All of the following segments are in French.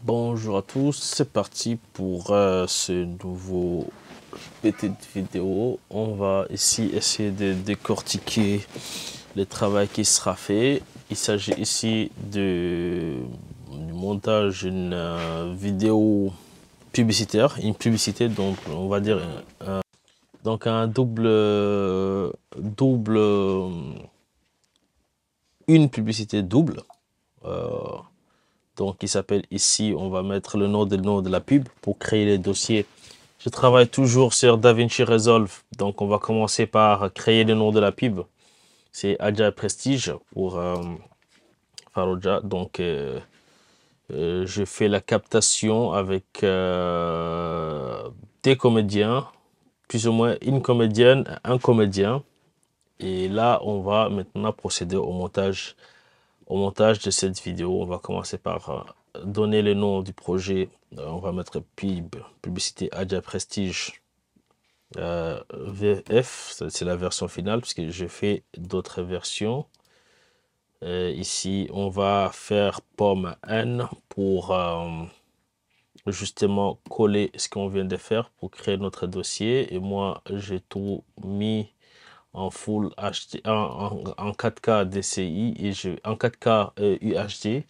Bonjour à tous, c'est parti pour ce nouveau petite vidéo. On va ici essayer de décortiquer le travail qui sera fait. Il s'agit ici du montage d'une vidéo publicitaire, une publicité, donc on va dire donc un une publicité double. Donc, il s'appelle ici, on va mettre le nom de la pub pour créer les dossiers. Je travaille toujours sur DaVinci Resolve. Donc, on va commencer par créer le nom de la pub. C'est Agile Prestige pour Faroja. Donc, je fais la captation avec des comédiens, plus ou moins une comédienne, un comédien. Et là, on va maintenant procéder au montage de cette vidéo. On va commencer par donner le nom du projet. On va mettre PIB, Publicité Agile Prestige VF, c'est la version finale, puisque j'ai fait d'autres versions. Ici, on va faire pomme N pour justement coller ce qu'on vient de faire pour créer notre dossier. Et moi, j'ai tout mis en full HD, en 4K DCI et en 4K UHD.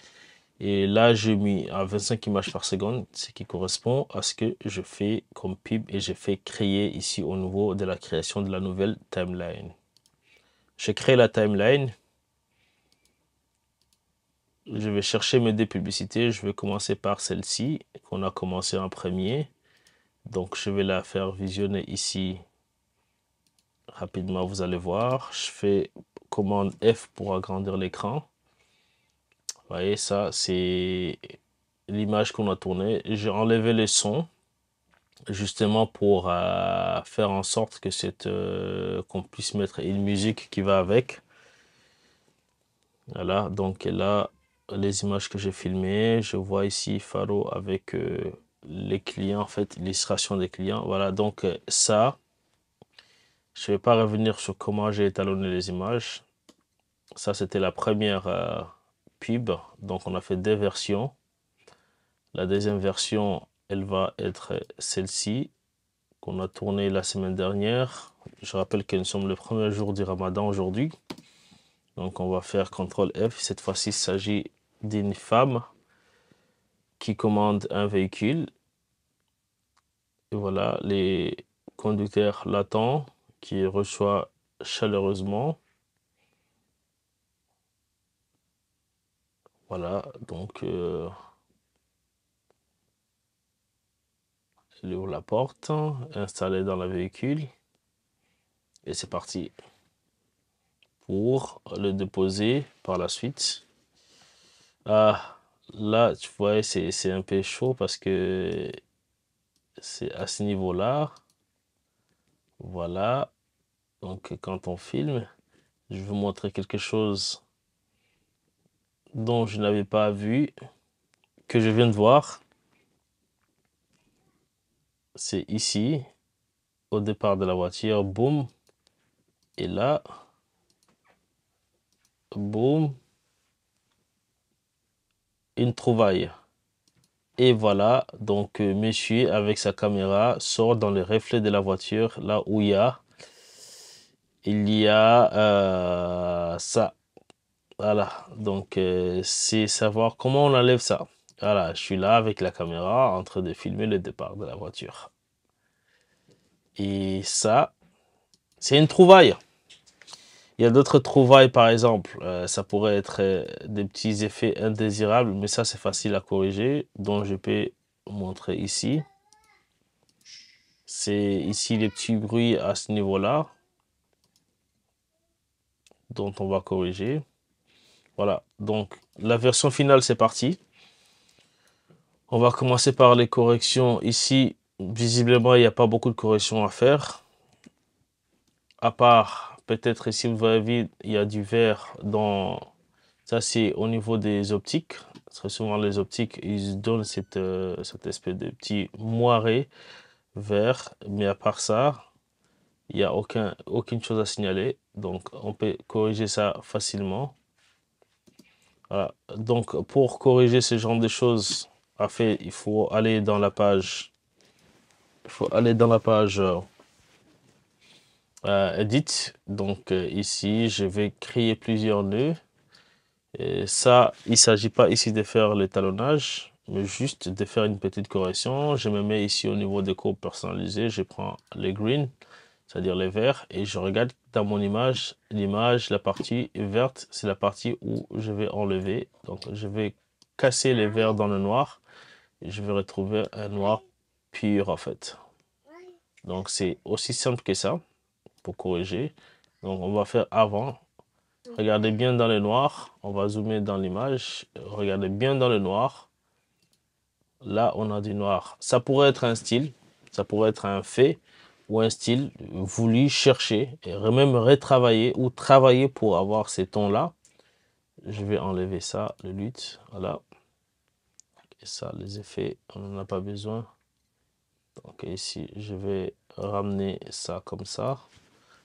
Et là, j'ai mis à 25 images par seconde, ce qui correspond à ce que je fais comme pub et j'ai fait créer ici au niveau de la création de la nouvelle timeline. Je crée la timeline. Je vais chercher mes deux publicités. Je vais commencer par celle-ci qu'on a commencé en premier. Donc, je vais la faire visionner ici rapidement. Vous allez voir. Je fais commande F pour agrandir l'écran. Vous voyez, ça, c'est l'image qu'on a tournée. J'ai enlevé les sons justement pour faire en sorte que qu'on puisse mettre une musique qui va avec. Voilà, donc là, les images que j'ai filmées, je vois ici Faro avec les clients, en fait, l'illustration des clients. Voilà, donc ça, je ne vais pas revenir sur comment j'ai étalonné les images. Ça, c'était la première pub. Donc, on a fait deux versions. La deuxième version, elle va être celle-ci, qu'on a tournée la semaine dernière. Je rappelle que nous sommes le premier jour du Ramadan aujourd'hui. Donc, on va faire CTRL F. Cette fois-ci, il s'agit d'une femme qui commande un véhicule. Et voilà, les conducteurs l'attendent, qui reçoit chaleureusement. Voilà, donc elle ouvre la porte, installée dans le véhicule. Et c'est parti pour le déposer par la suite. Ah, là, tu vois, c'est un peu chaud parce que c'est à ce niveau-là. Voilà. Donc, quand on filme, je vais vous montrer quelque chose dont je n'avais pas vu, que je viens de voir. C'est ici, au départ de la voiture, boum. Et là, boum, une trouvaille. Et voilà, donc monsieur avec sa caméra sort dans le reflet de la voiture, là où il y a ça. Voilà, donc c'est savoir comment on enlève ça. Voilà, je suis là avec la caméra en train de filmer le départ de la voiture. Et ça, c'est une trouvaille. Il y a d'autres trouvailles, par exemple, ça pourrait être des petits effets indésirables, mais ça, c'est facile à corriger. Donc, je peux montrer ici. C'est ici les petits bruits à ce niveau-là, dont on va corriger. Voilà, donc la version finale, c'est parti. On va commencer par les corrections. Ici, visiblement, il n'y a pas beaucoup de corrections à faire. À part, peut-être ici, vous voyez, il y a du vert dans... Ça, c'est au niveau des optiques. Très souvent, les optiques, ils donnent cette espèce de petit moiré vert. Mais à part ça, il n'y a aucune chose à signaler. Donc, on peut corriger ça facilement. Voilà. Donc, pour corriger ce genre de choses, il faut aller dans la page, Edit. Donc ici, je vais créer plusieurs nœuds. Et ça, il ne s'agit pas ici de faire l'étalonnage, mais juste de faire une petite correction. Je me mets ici au niveau des courbes personnalisées. Je prends les green, c'est-à-dire les verts, et je regarde dans mon image, l'image, la partie verte, c'est la partie où je vais enlever. Donc, je vais casser les verts dans le noir, et je vais retrouver un noir pur, en fait. Donc, c'est aussi simple que ça pour corriger. Donc, on va faire avant. Regardez bien dans le noir. On va zoomer dans l'image. Regardez bien dans le noir. Là, on a du noir. Ça pourrait être un style. Ça pourrait être un fait ou un style voulu chercher et même retravailler ou travailler pour avoir ces tons-là. Je vais enlever ça, le lutte. Voilà. Et ça, les effets, on n'en a pas besoin. Donc ici, je vais ramener ça comme ça.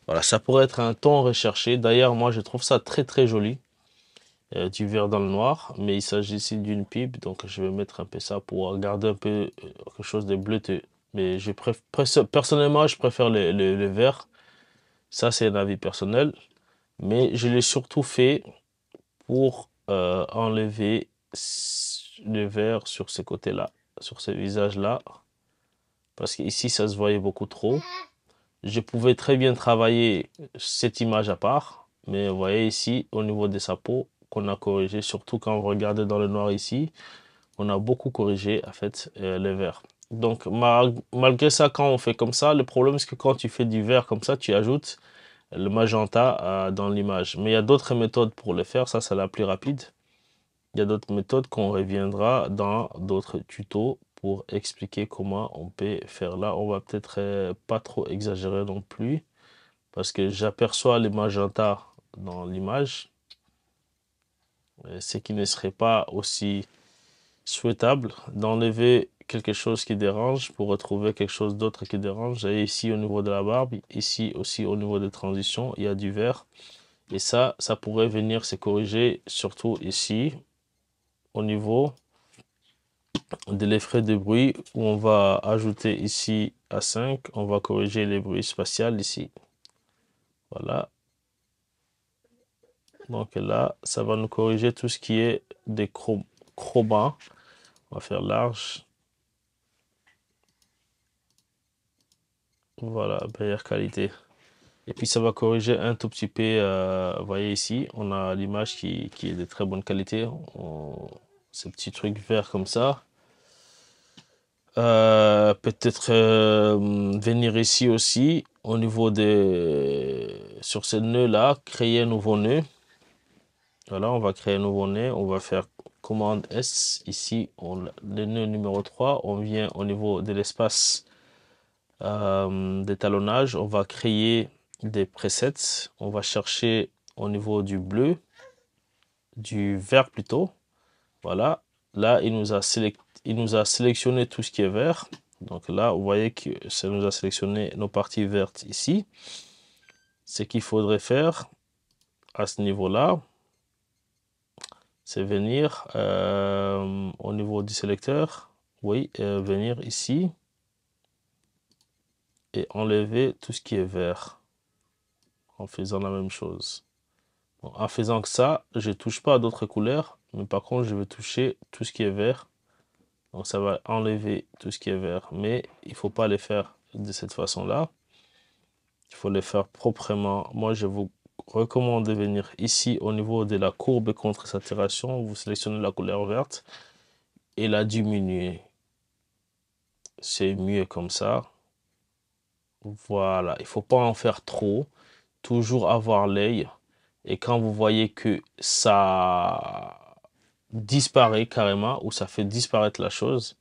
Voilà, ça pourrait être un ton recherché. D'ailleurs, moi, je trouve ça très, très joli. Du vert dans le noir, mais il s'agit ici d'une pipe, donc je vais mettre un peu ça pour garder un peu quelque chose de bleuteux. Mais personnellement, je préfère le vert. Ça, c'est un avis personnel. Mais je l'ai surtout fait pour enlever le vert sur ce côté-là, sur ce visage-là. Parce qu'ici, ça se voyait beaucoup trop. Je pouvais très bien travailler cette image à part. Mais vous voyez ici, au niveau de sa peau, qu'on a corrigé, surtout quand vous regardez dans le noir ici, on a beaucoup corrigé en fait les verts. Donc malgré ça, quand on fait comme ça, le problème c'est que quand tu fais du vert comme ça, tu ajoutes le magenta dans l'image. Mais il y a d'autres méthodes pour le faire, ça c'est la plus rapide. Il y a d'autres méthodes qu'on reviendra dans d'autres tutos pour expliquer comment on peut faire là. On va peut-être pas trop exagérer non plus parce que j'aperçois les magentas dans l'image, ce qui ne serait pas aussi souhaitable d'enlever quelque chose qui dérange pour retrouver quelque chose d'autre qui dérange. Et ici au niveau de la barbe, ici aussi au niveau des transitions, il y a du vert. Et ça pourrait venir se corriger surtout ici au niveau de l'effet de bruit où on va ajouter ici à 5, on va corriger les bruits spatials ici. Voilà. Donc là, ça va nous corriger tout ce qui est des chroma. On va faire large. Voilà, meilleure qualité. Et puis ça va corriger un tout petit peu. Vous voyez ici, on a l'image qui est de très bonne qualité. Ces petits trucs verts comme ça. Peut-être venir ici aussi au niveau sur ce nœud là, créer un nouveau nœud. Voilà, on va créer un nouveau nœud. On va faire commande S. Ici, le nœud numéro 3. On vient au niveau de l'espace d'étalonnage. On va créer des presets. On va chercher au niveau du bleu, du vert plutôt. Voilà. Là, il nous a sélectionné tout ce qui est vert. Donc là, vous voyez que ça nous a sélectionné nos parties vertes ici. Ce qu'il faudrait faire à ce niveau-là, c'est venir au niveau du sélecteur. Oui, venir ici et enlever tout ce qui est vert en faisant la même chose. Bon, en faisant que ça, je ne touche pas à d'autres couleurs, mais par contre, je vais toucher tout ce qui est vert. Donc, ça va enlever tout ce qui est vert. Mais il ne faut pas les faire de cette façon-là. Il faut les faire proprement. Moi, je vous recommande de venir ici au niveau de la courbe contre saturation. Vous sélectionnez la couleur verte et la diminuer. C'est mieux comme ça. Voilà, il ne faut pas en faire trop. Toujours avoir l'œil. Et quand vous voyez que ça disparaît carrément ou ça fait disparaître la chose,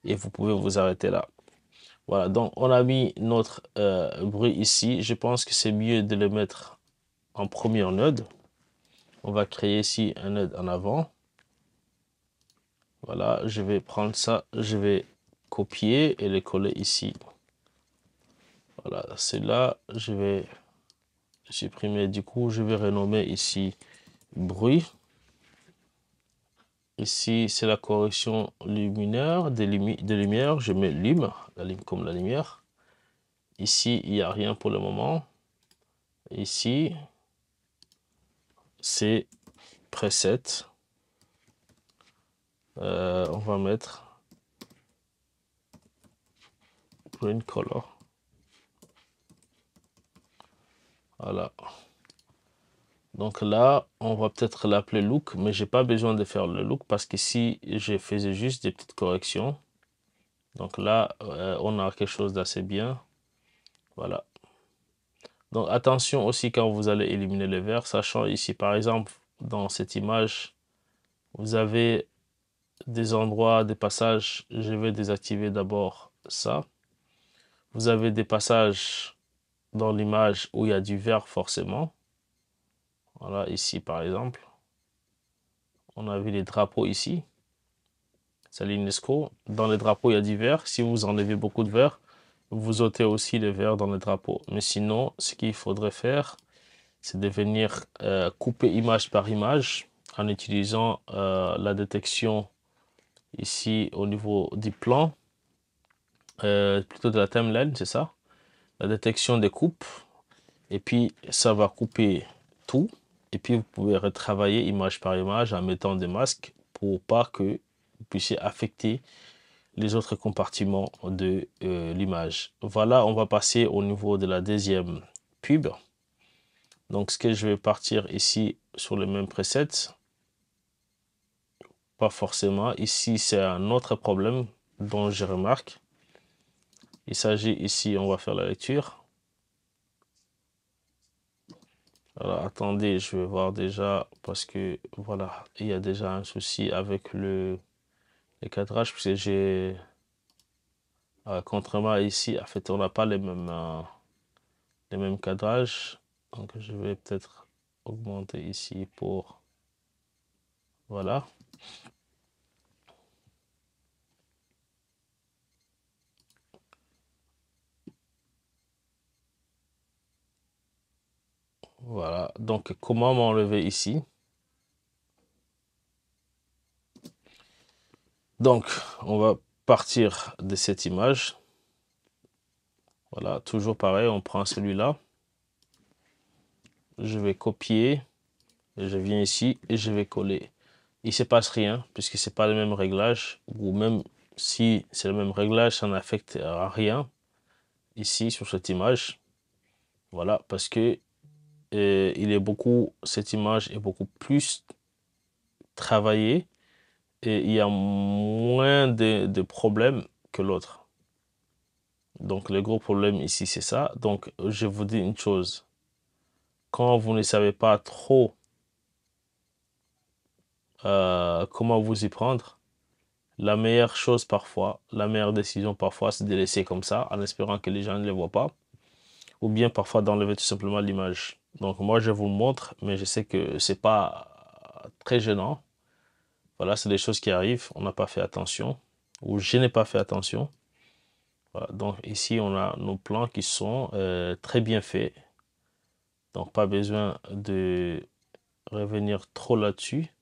et vous pouvez vous arrêter là. Voilà, donc on a mis notre bruit ici. Je pense que c'est mieux de le mettre en premier node. On va créer ici un node en avant. Voilà, je vais prendre ça, je vais copier et le coller ici. Voilà, c'est là, je vais supprimer. Du coup, je vais renommer ici bruit. Ici, c'est la correction luminaire, de lumière. Je mets lum, la lime comme la lumière. Ici, il n'y a rien pour le moment. Ici, c'est preset. On va mettre green color. Voilà. Donc là, on va peut-être l'appeler look, mais j'ai pas besoin de faire le look parce qu'ici, je faisais juste des petites corrections. Donc là, on a quelque chose d'assez bien. Voilà. Donc attention aussi quand vous allez éliminer le vert, sachant ici, par exemple, dans cette image, vous avez des endroits, des passages. Je vais désactiver d'abord ça. Vous avez des passages dans l'image où il y a du vert forcément. Voilà, ici par exemple. On a vu les drapeaux ici. C'est l'UNESCO. Dans les drapeaux, il y a du vert. Si vous enlevez beaucoup de vert, vous ôtez aussi le vert dans les drapeaux. Mais sinon, ce qu'il faudrait faire, c'est de venir couper image par image en utilisant la détection ici au niveau du plan, plutôt de la timeline, c'est ça. La détection des coupes. Et puis, ça va couper tout. Et puis, vous pouvez retravailler image par image en mettant des masques pour pas que vous puissiez affecter les autres compartiments de l'image. Voilà, on va passer au niveau de la deuxième pub. Donc, ce que je vais partir ici sur le même preset. Pas forcément. Ici, c'est un autre problème dont je remarque. Il s'agit ici, on va faire la lecture. Alors, attendez, je vais voir déjà parce que voilà, il y a déjà un souci avec le cadrage parce que j'ai contrairement à ici, en fait, on n'a pas les mêmes cadrages. Donc, je vais peut-être augmenter ici pour voilà. Voilà. Donc, comment m'enlever ici? Donc, on va partir de cette image. Voilà, toujours pareil, on prend celui-là. Je vais copier. Je viens ici et je vais coller. Il ne se passe rien puisque ce n'est pas le même réglage. Ou même si c'est le même réglage, ça n'affecte à rien ici sur cette image. Voilà, parce que cette image est beaucoup plus travaillée et il y a moins de problèmes que l'autre. Donc, le gros problème ici, c'est ça. Donc, je vous dis une chose. Quand vous ne savez pas trop comment vous y prendre, la meilleure chose parfois, la meilleure décision parfois, c'est de laisser comme ça, en espérant que les gens ne le voient pas. Ou bien parfois d'enlever tout simplement l'image. Donc, moi, je vous le montre, mais je sais que c'est pas très gênant. Voilà, c'est des choses qui arrivent. On n'a pas fait attention. Ou je n'ai pas fait attention. Voilà, donc ici, on a nos plans qui sont très bien faits. Donc, pas besoin de revenir trop là-dessus.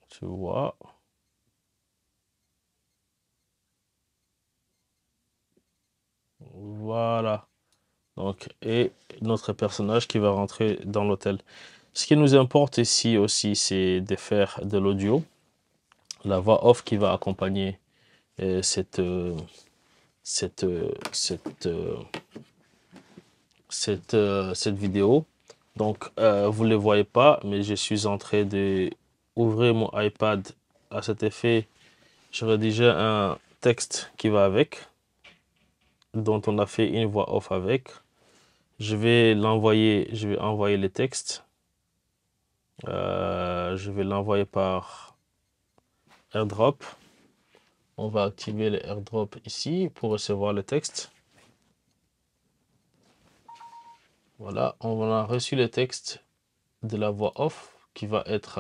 Tu vois. Voilà. Donc, et notre personnage qui va rentrer dans l'hôtel. Ce qui nous importe ici aussi, c'est de faire de l'audio. La voix off qui va accompagner cette vidéo. Donc, vous ne le voyez pas, mais je suis en train de ouvrir mon iPad. À cet effet, je rédigeais un texte qui va avec, dont on a fait une voix off avec. Je vais envoyer le texte. Je vais l'envoyer par AirDrop. On va activer le AirDrop ici pour recevoir le texte. Voilà, on a reçu le texte de la voix off qui va être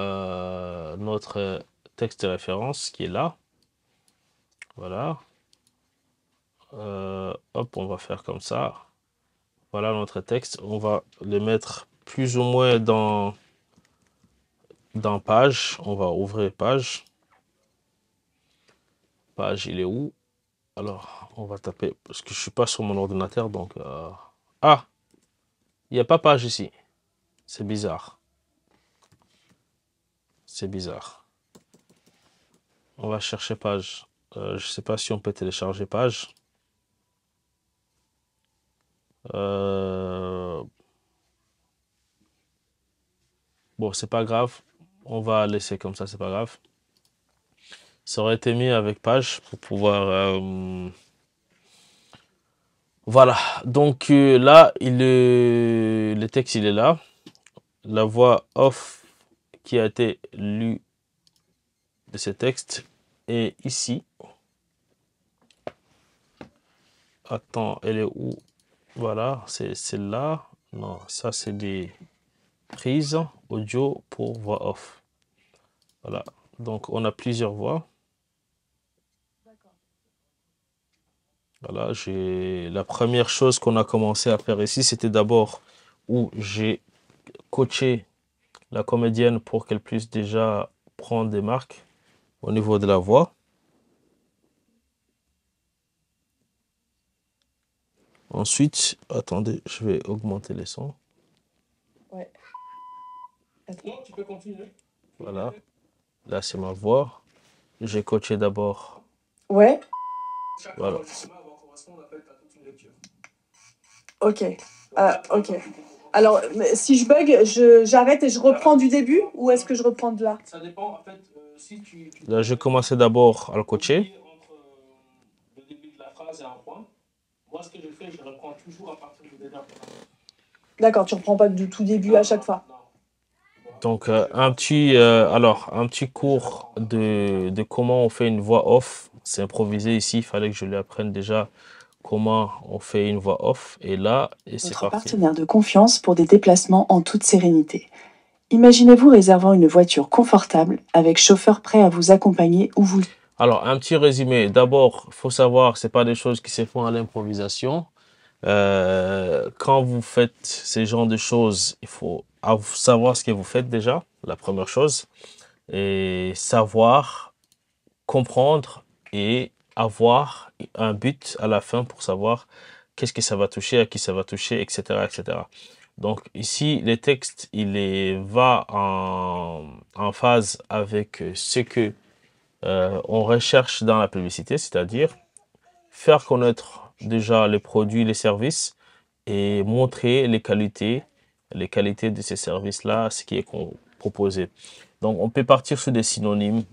notre texte de référence qui est là. Voilà. Hop, on va faire comme ça. Voilà notre texte. On va le mettre plus ou moins dans dans page, on va ouvrir page. Page, il est où? Alors, on va taper, parce que je suis pas sur mon ordinateur, donc... Ah, il n'y a pas page ici. C'est bizarre. C'est bizarre. On va chercher page. Je sais pas si on peut télécharger page. Bon, c'est pas grave. On va laisser comme ça, c'est pas grave. Ça aurait été mis avec page pour pouvoir... Voilà. Donc là, le texte, il est là. La voix off qui a été lue de ce texte est ici. Attends, elle est où? Voilà, c'est celle-là. Non, ça c'est des prises audio pour voix off. Voilà, donc on a plusieurs voix. Voilà, la première chose qu'on a commencé à faire ici, c'était d'abord où j'ai coaché la comédienne pour qu'elle puisse déjà prendre des marques au niveau de la voix. Ensuite, attendez, je vais augmenter les sons. Ouais. Non, tu peux continuer. Voilà, là c'est ma voix. J'ai coaché d'abord. Ouais. Voilà. Ok. Ok. Alors, si je bug, j'arrête et je reprends du début ou est-ce que je reprends de là? Ça dépend, en fait, si tu... Là, j'ai commencé d'abord à le coacher. Entre le début de la phrase et un point. Moi, ce que je fais, je reprends toujours à partir du début. D'accord, tu reprends pas du tout début à chaque fois. Donc, un petit cours de comment on fait une voix off. C'est improvisé ici. Il fallait que je lui apprenne déjà comment on fait une voix off. Et là, c'est Votre parti. partenaire de confiance pour des déplacements en toute sérénité. Imaginez-vous réservant une voiture confortable avec chauffeur prêt à vous accompagner où vous... Alors, un petit résumé. D'abord, il faut savoir que ce pas des choses qui se font à l'improvisation. Quand vous faites ces genres de choses, il faut savoir ce que vous faites déjà, la première chose, et savoir comprendre et avoir un but à la fin pour savoir qu'est-ce que ça va toucher, à qui ça va toucher, etc., etc. Donc ici, le texte, va en phase avec ce que on recherche dans la publicité, c'est-à-dire faire connaître déjà les produits, les services et montrer les qualités de ces services-là, ce qui est proposé. Donc, on peut partir sur des synonymes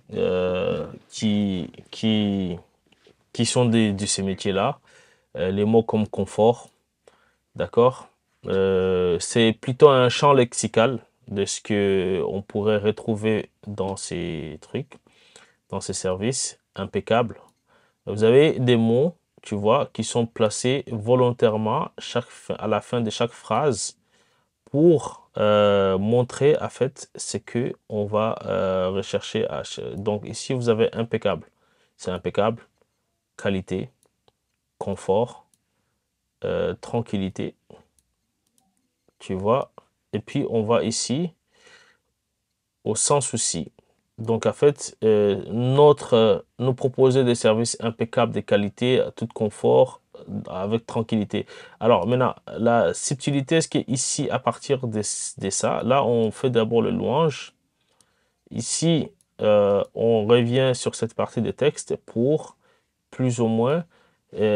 qui sont de ces métiers-là. Les mots comme confort, d'accord? C'est plutôt un champ lexical de ce que on pourrait retrouver dans ces trucs, dans ces services. Impeccable. Vous avez des mots, tu vois, qui sont placés volontairement à la fin de chaque phrase pour montrer en fait ce que on va rechercher. Donc ici, vous avez impeccable. C'est impeccable, qualité, confort, tranquillité, tu vois. Et puis, on va ici au sans souci. Donc, en fait, nous proposer des services impeccables de qualité, à tout confort, avec tranquillité. Alors, maintenant, la subtilité, ce qui est ici, à partir de ça, là, on fait d'abord le louange. Ici, on revient sur cette partie des textes pour, plus ou moins,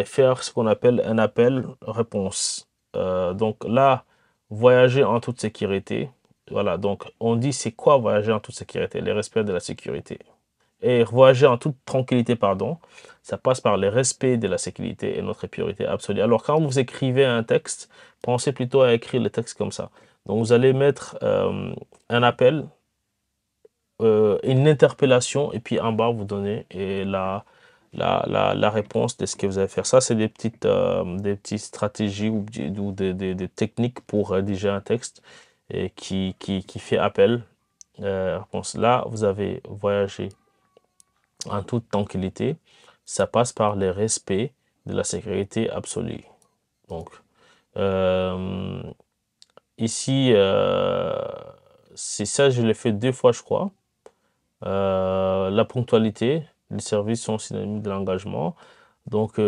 faire ce qu'on appelle un appel-réponse. Donc là, voyager en toute sécurité. Voilà, donc on dit c'est quoi voyager en toute sécurité? Le respect de la sécurité. Et voyager en toute tranquillité, pardon, ça passe par le respect de la sécurité et notre priorité absolue. Alors quand vous écrivez un texte, pensez plutôt à écrire le texte comme ça. Donc vous allez mettre un appel, une interpellation, et puis en bas vous donnez la réponse de ce que vous allez faire. Ça, c'est des petites stratégies ou des techniques pour rédiger un texte et qui fait appel. Réponse. Là, vous avez voyagé en toute tranquillité. Ça passe par le respect de la sécurité absolue. Donc, ici, c'est ça, je l'ai fait 2 fois, je crois. La ponctualité, les services sont synonymes de l'engagement. Donc,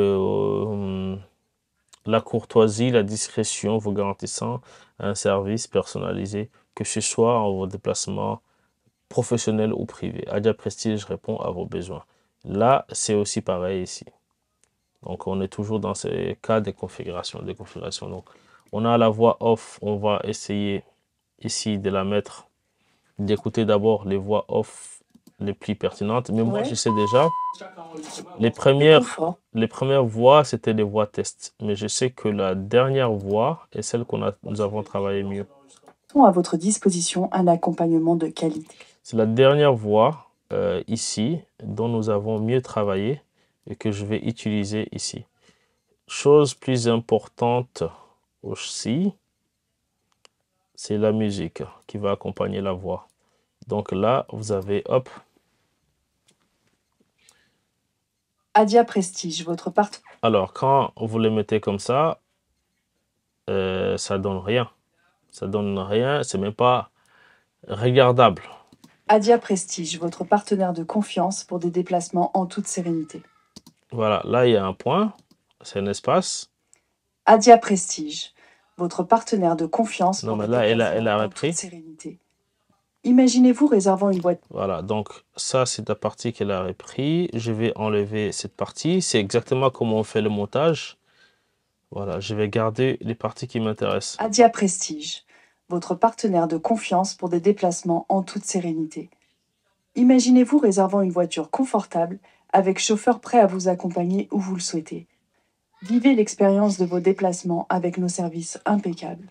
la courtoisie, la discrétion, vous garantissant un service personnalisé, que ce soit en vos déplacements professionnels ou privés. Adia Prestige répond à vos besoins. Là, c'est aussi pareil ici. Donc, on est toujours dans ces cas de configuration. Donc, on a la voix off. On va essayer ici de la mettre, d'écouter d'abord les voix off les plus pertinentes. Mais moi, Ouais. je sais déjà, les Confort. premières voix, c'était des voix test. Mais je sais que la dernière voix est celle nous avons travaillé mieux. Mettons à votre disposition un accompagnement de qualité. C'est la dernière voix ici dont nous avons mieux travaillé et que je vais utiliser ici. Chose plus importante aussi, c'est la musique qui va accompagner la voix. Donc là, vous avez, hop, Adia Prestige, votre partenaire. alors quand vous le mettez comme ça donne rien. Ça donne rien, c'est même pas regardable. Adia Prestige, votre partenaire de confiance pour des déplacements en toute sérénité. Voilà, là il y a un point, c'est un espace. Adia Prestige, votre partenaire de confiance Non, pour mais des là, déplacements elle a en repris. toute sérénité. Imaginez-vous réservant une boîte. Voilà, donc ça, c'est la partie qu'elle a repris. Je vais enlever cette partie. C'est exactement comment on fait le montage. Voilà, je vais garder les parties qui m'intéressent. Adia Prestige, votre partenaire de confiance pour des déplacements en toute sérénité. Imaginez-vous réservant une voiture confortable avec chauffeur prêt à vous accompagner où vous le souhaitez. Vivez l'expérience de vos déplacements avec nos services impeccables.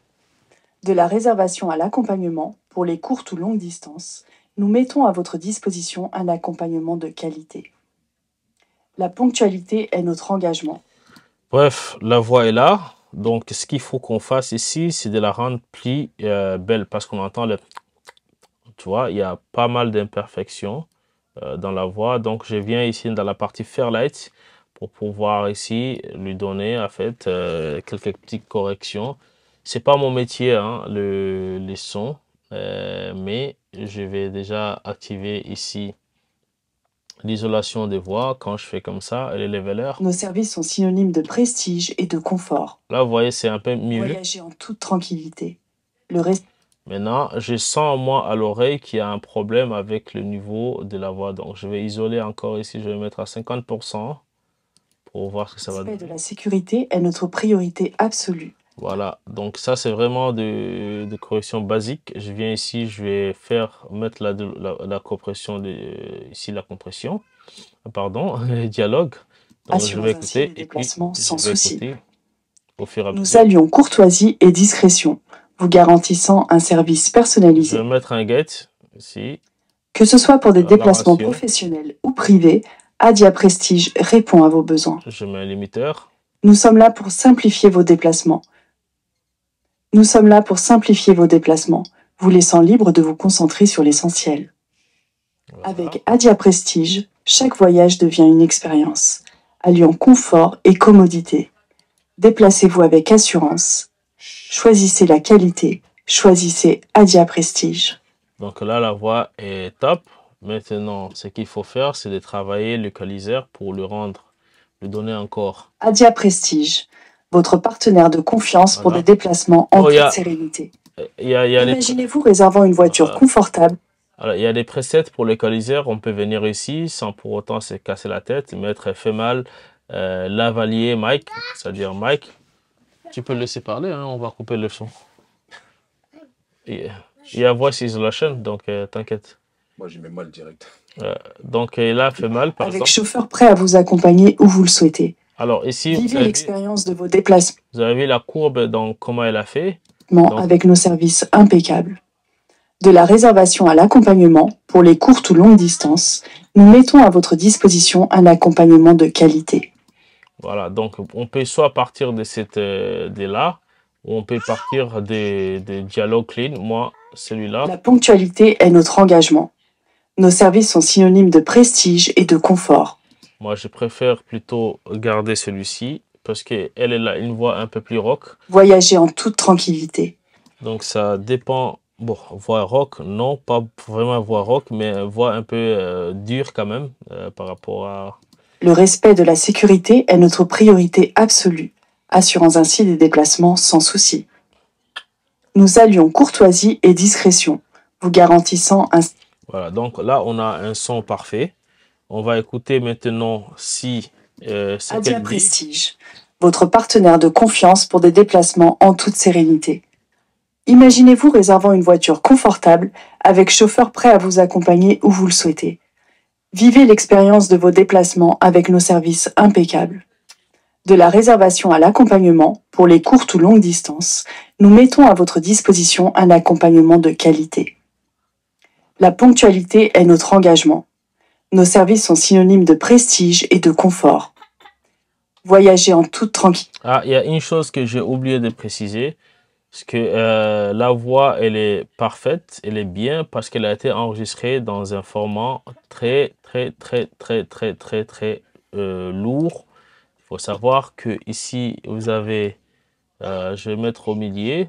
De la réservation à l'accompagnement, pour les courtes ou longues distances, nous mettons à votre disposition un accompagnement de qualité. La ponctualité est notre engagement. Bref, la voix est là. Donc, ce qu'il faut qu'on fasse ici, c'est de la rendre plus belle parce qu'on entend le... Tu vois, il y a pas mal d'imperfections dans la voix. Donc, je viens ici dans la partie Fairlight pour pouvoir ici lui donner en fait quelques petites corrections. C'est pas mon métier, hein, les sons, mais je vais déjà activer ici l'isolation des voix quand je fais comme ça et les levelers. Nos services sont synonymes de prestige et de confort. Là, vous voyez, c'est un peu mieux. Voyagez en toute tranquillité. Le reste. Maintenant, je sens moi à l'oreille qu'il y a un problème avec le niveau de la voix. Donc, je vais isoler encore ici. Je vais mettre à 50% pour voir ce que ça va donner. L'aspect de la sécurité est notre priorité absolue. Voilà, donc ça c'est vraiment de correction basique. Je viens ici, je vais mettre la compression, ici la compression, pardon, les dialogues. Donc je vais écouter et puis déplacements sans je vais souci. écouter au fur et à Nous mesure. allions courtoisie et discrétion, vous garantissant un service Je personnalisé. vais mettre un gate ici. Que ce soit pour des La déplacements ratio. professionnels ou privés, Adia Prestige répond à vos besoins. Je mets un limiteur. Nous sommes là pour simplifier vos déplacements. Nous sommes là pour simplifier vos déplacements, vous laissant libre de vous concentrer sur l'essentiel. Voilà. Avec Adia Prestige, chaque voyage devient une expérience, alliant confort et commodité. Déplacez-vous avec assurance. Choisissez la qualité. Choisissez Adia Prestige. Donc là, la voix est top. Maintenant, ce qu'il faut faire, c'est de travailler l'equaliseur pour lui donner encore. Adia Prestige, votre partenaire de confiance pour Voilà. des déplacements en toute sérénité. Imaginez-vous réservant une voiture confortable. Alors, il y a des presets pour l'équaliseur. On peut venir ici sans pour autant se casser la tête, mettre fait mal, lavalier Mike, c'est-à-dire Mike. Tu peux le laisser parler, hein, on va couper le son. Il y a voice isolation, donc t'inquiète. Moi, j'ai même mal direct. Donc là, fait mal, par Avec exemple. chauffeur prêt à vous accompagner où vous le souhaitez. Alors ici, Vivez l'expérience de vos déplacements. Vous avez vu la courbe, donc comment elle a fait. Avec nos services impeccables. De la réservation à l'accompagnement, pour les courtes ou longues distances, nous mettons à votre disposition un accompagnement de qualité. Voilà, donc on peut soit partir de là, ou on peut partir des dialogues clean. Moi, celui-là. La ponctualité est notre engagement. Nos services sont synonymes de prestige et de confort. Moi, je préfère plutôt garder celui-ci, parce qu'elle a une voix un peu plus rock. Voyagez en toute tranquillité. Donc ça dépend bon, voix rock, non, pas vraiment voix rock, mais voix un peu dure quand même par rapport à... Le respect de la sécurité est notre priorité absolue, assurant ainsi des déplacements sans souci. Nous allions courtoisie et discrétion, vous garantissant un... Voilà, donc là, on a un son parfait. On va écouter maintenant si ce Adia qu'elle dit. Prestige, votre partenaire de confiance pour des déplacements en toute sérénité. Imaginez-vous réservant une voiture confortable avec chauffeur prêt à vous accompagner où vous le souhaitez. Vivez l'expérience de vos déplacements avec nos services impeccables. De la réservation à l'accompagnement, pour les courtes ou longues distances, nous mettons à votre disposition un accompagnement de qualité. La ponctualité est notre engagement. Nos services sont synonymes de prestige et de confort. Voyagez en toute tranquillité. Ah, il y a une chose que j'ai oublié de préciser. Parce que la voix, elle est parfaite, elle est bien parce qu'elle a été enregistrée dans un format très lourd. Il faut savoir que ici, vous avez, je vais mettre au milieu,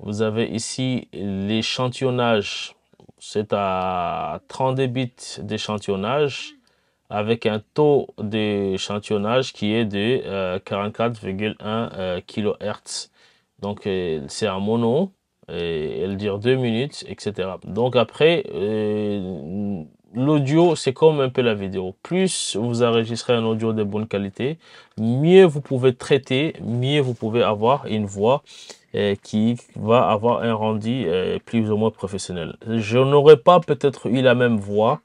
vous avez ici l'échantillonnage. C'est à 32 bits d'échantillonnage avec un taux d'échantillonnage qui est de 44,1 kHz. Donc, c'est en mono, et elle dure 2 minutes, etc. Donc, après, l'audio, c'est comme un peu la vidéo. Plus vous enregistrez un audio de bonne qualité, mieux vous pouvez traiter, mieux vous pouvez avoir une voix qui va avoir un rendu plus ou moins professionnel. Je n'aurais pas peut-être eu la même voix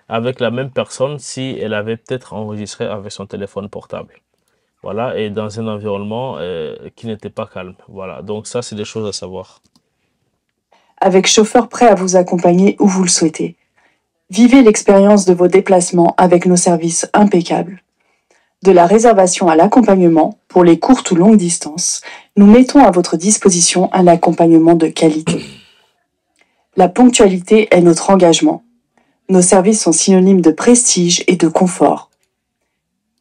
avec la même personne si elle avait peut-être enregistré avec son téléphone portable. Voilà, et dans un environnement qui n'était pas calme. Voilà, donc ça, c'est des choses à savoir. Avec chauffeur prêt à vous accompagner où vous le souhaitez. Vivez l'expérience de vos déplacements avec nos services impeccables. De la réservation à l'accompagnement, pour les courtes ou longues distances, nous mettons à votre disposition un accompagnement de qualité. La ponctualité est notre engagement. Nos services sont synonymes de prestige et de confort.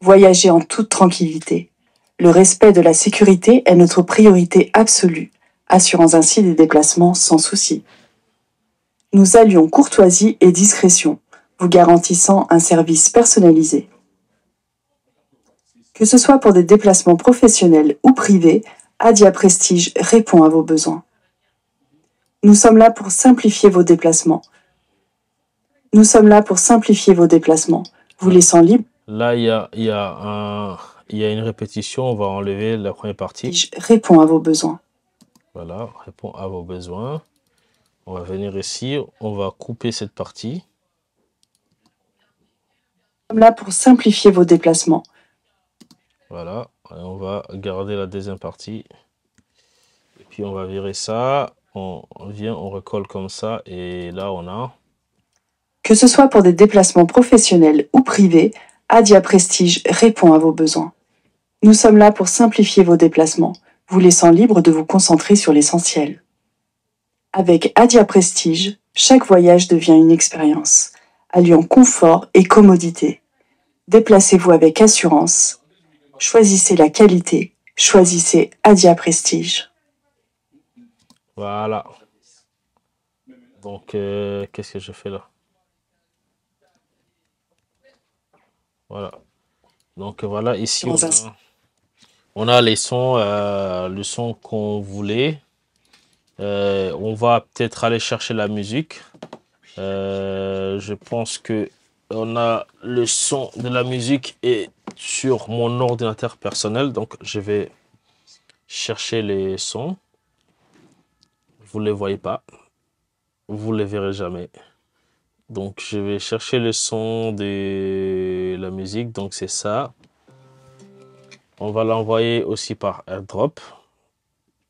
Voyagez en toute tranquillité. Le respect de la sécurité est notre priorité absolue, assurant ainsi des déplacements sans souci. Nous allions courtoisie et discrétion, vous garantissant un service personnalisé. Que ce soit pour des déplacements professionnels ou privés, Adia Prestige répond à vos besoins. Nous sommes là pour simplifier vos déplacements. Nous sommes là pour simplifier vos déplacements, vous laissant libre. Là, il y a une répétition. On va enlever la première partie. Répond à vos besoins. Voilà, répond à vos besoins. On va venir ici. On va couper cette partie. Nous sommes là pour simplifier vos déplacements. Voilà, et on va garder la deuxième partie. Et puis, on va virer ça. On vient, on recolle comme ça. Et là, on a... Que ce soit pour des déplacements professionnels ou privés, Adia Prestige répond à vos besoins. Nous sommes là pour simplifier vos déplacements, vous laissant libre de vous concentrer sur l'essentiel. Avec Adia Prestige, chaque voyage devient une expérience, alliant confort et commodité. Déplacez-vous avec assurance. Choisissez la qualité. Choisissez Adia Prestige. Voilà. Donc, qu'est-ce que je fais là? Voilà. Donc, voilà, ici, on a les sons, le son qu'on voulait. On va peut-être aller chercher la musique. Je pense que on a le son de la musique est sur mon ordinateur personnel. Donc, je vais chercher les sons. Vous ne les voyez pas. Vous ne les verrez jamais. Donc, je vais chercher le son de la musique. Donc, c'est ça. On va l'envoyer aussi par AirDrop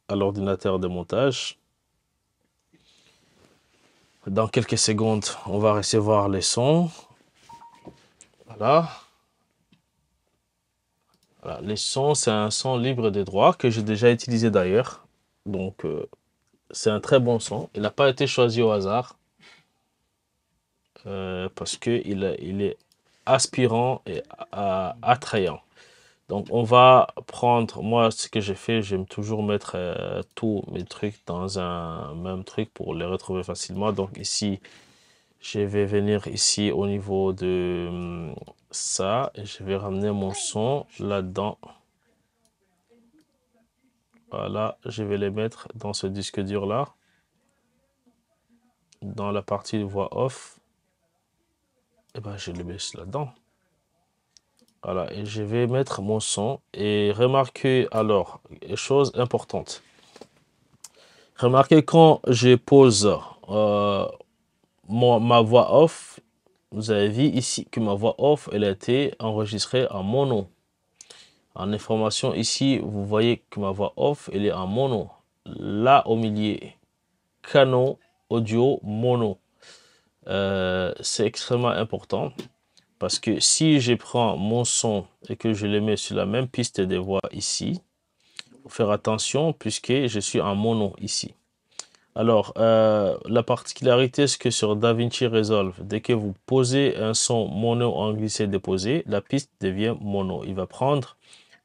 à l'ordinateur de montage. Dans quelques secondes, on va recevoir les sons. Voilà. Voilà. Les sons, c'est un son libre de droit que j'ai déjà utilisé d'ailleurs. Donc, c'est un très bon son. Il n'a pas été choisi au hasard. Parce qu'il il est aspirant et attrayant. Donc, on va prendre, moi, ce que j'ai fait, j'aime toujours mettre tous mes trucs dans un même truc pour les retrouver facilement. Donc, ici, je vais venir ici au niveau de ça et je vais ramener mon son là-dedans. Voilà, je vais les mettre dans ce disque dur-là, dans la partie voix off. Et ben, je les mets là-dedans. Voilà, et je vais mettre mon son. Et remarquez alors, chose importante. Remarquez quand je pose ma voix off, vous avez vu ici que ma voix off, elle a été enregistrée en mono. En information ici, vous voyez que ma voix off, elle est en mono. Là, au milieu, canon, audio, mono. C'est extrêmement important parce que si je prends mon son et que je le mets sur la même piste de voix ici, il faut faire attention puisque je suis en mono ici. Alors, la particularité, c'est que sur DaVinci Resolve, dès que vous posez un son mono en glissé-déposé, la piste devient mono. Il va prendre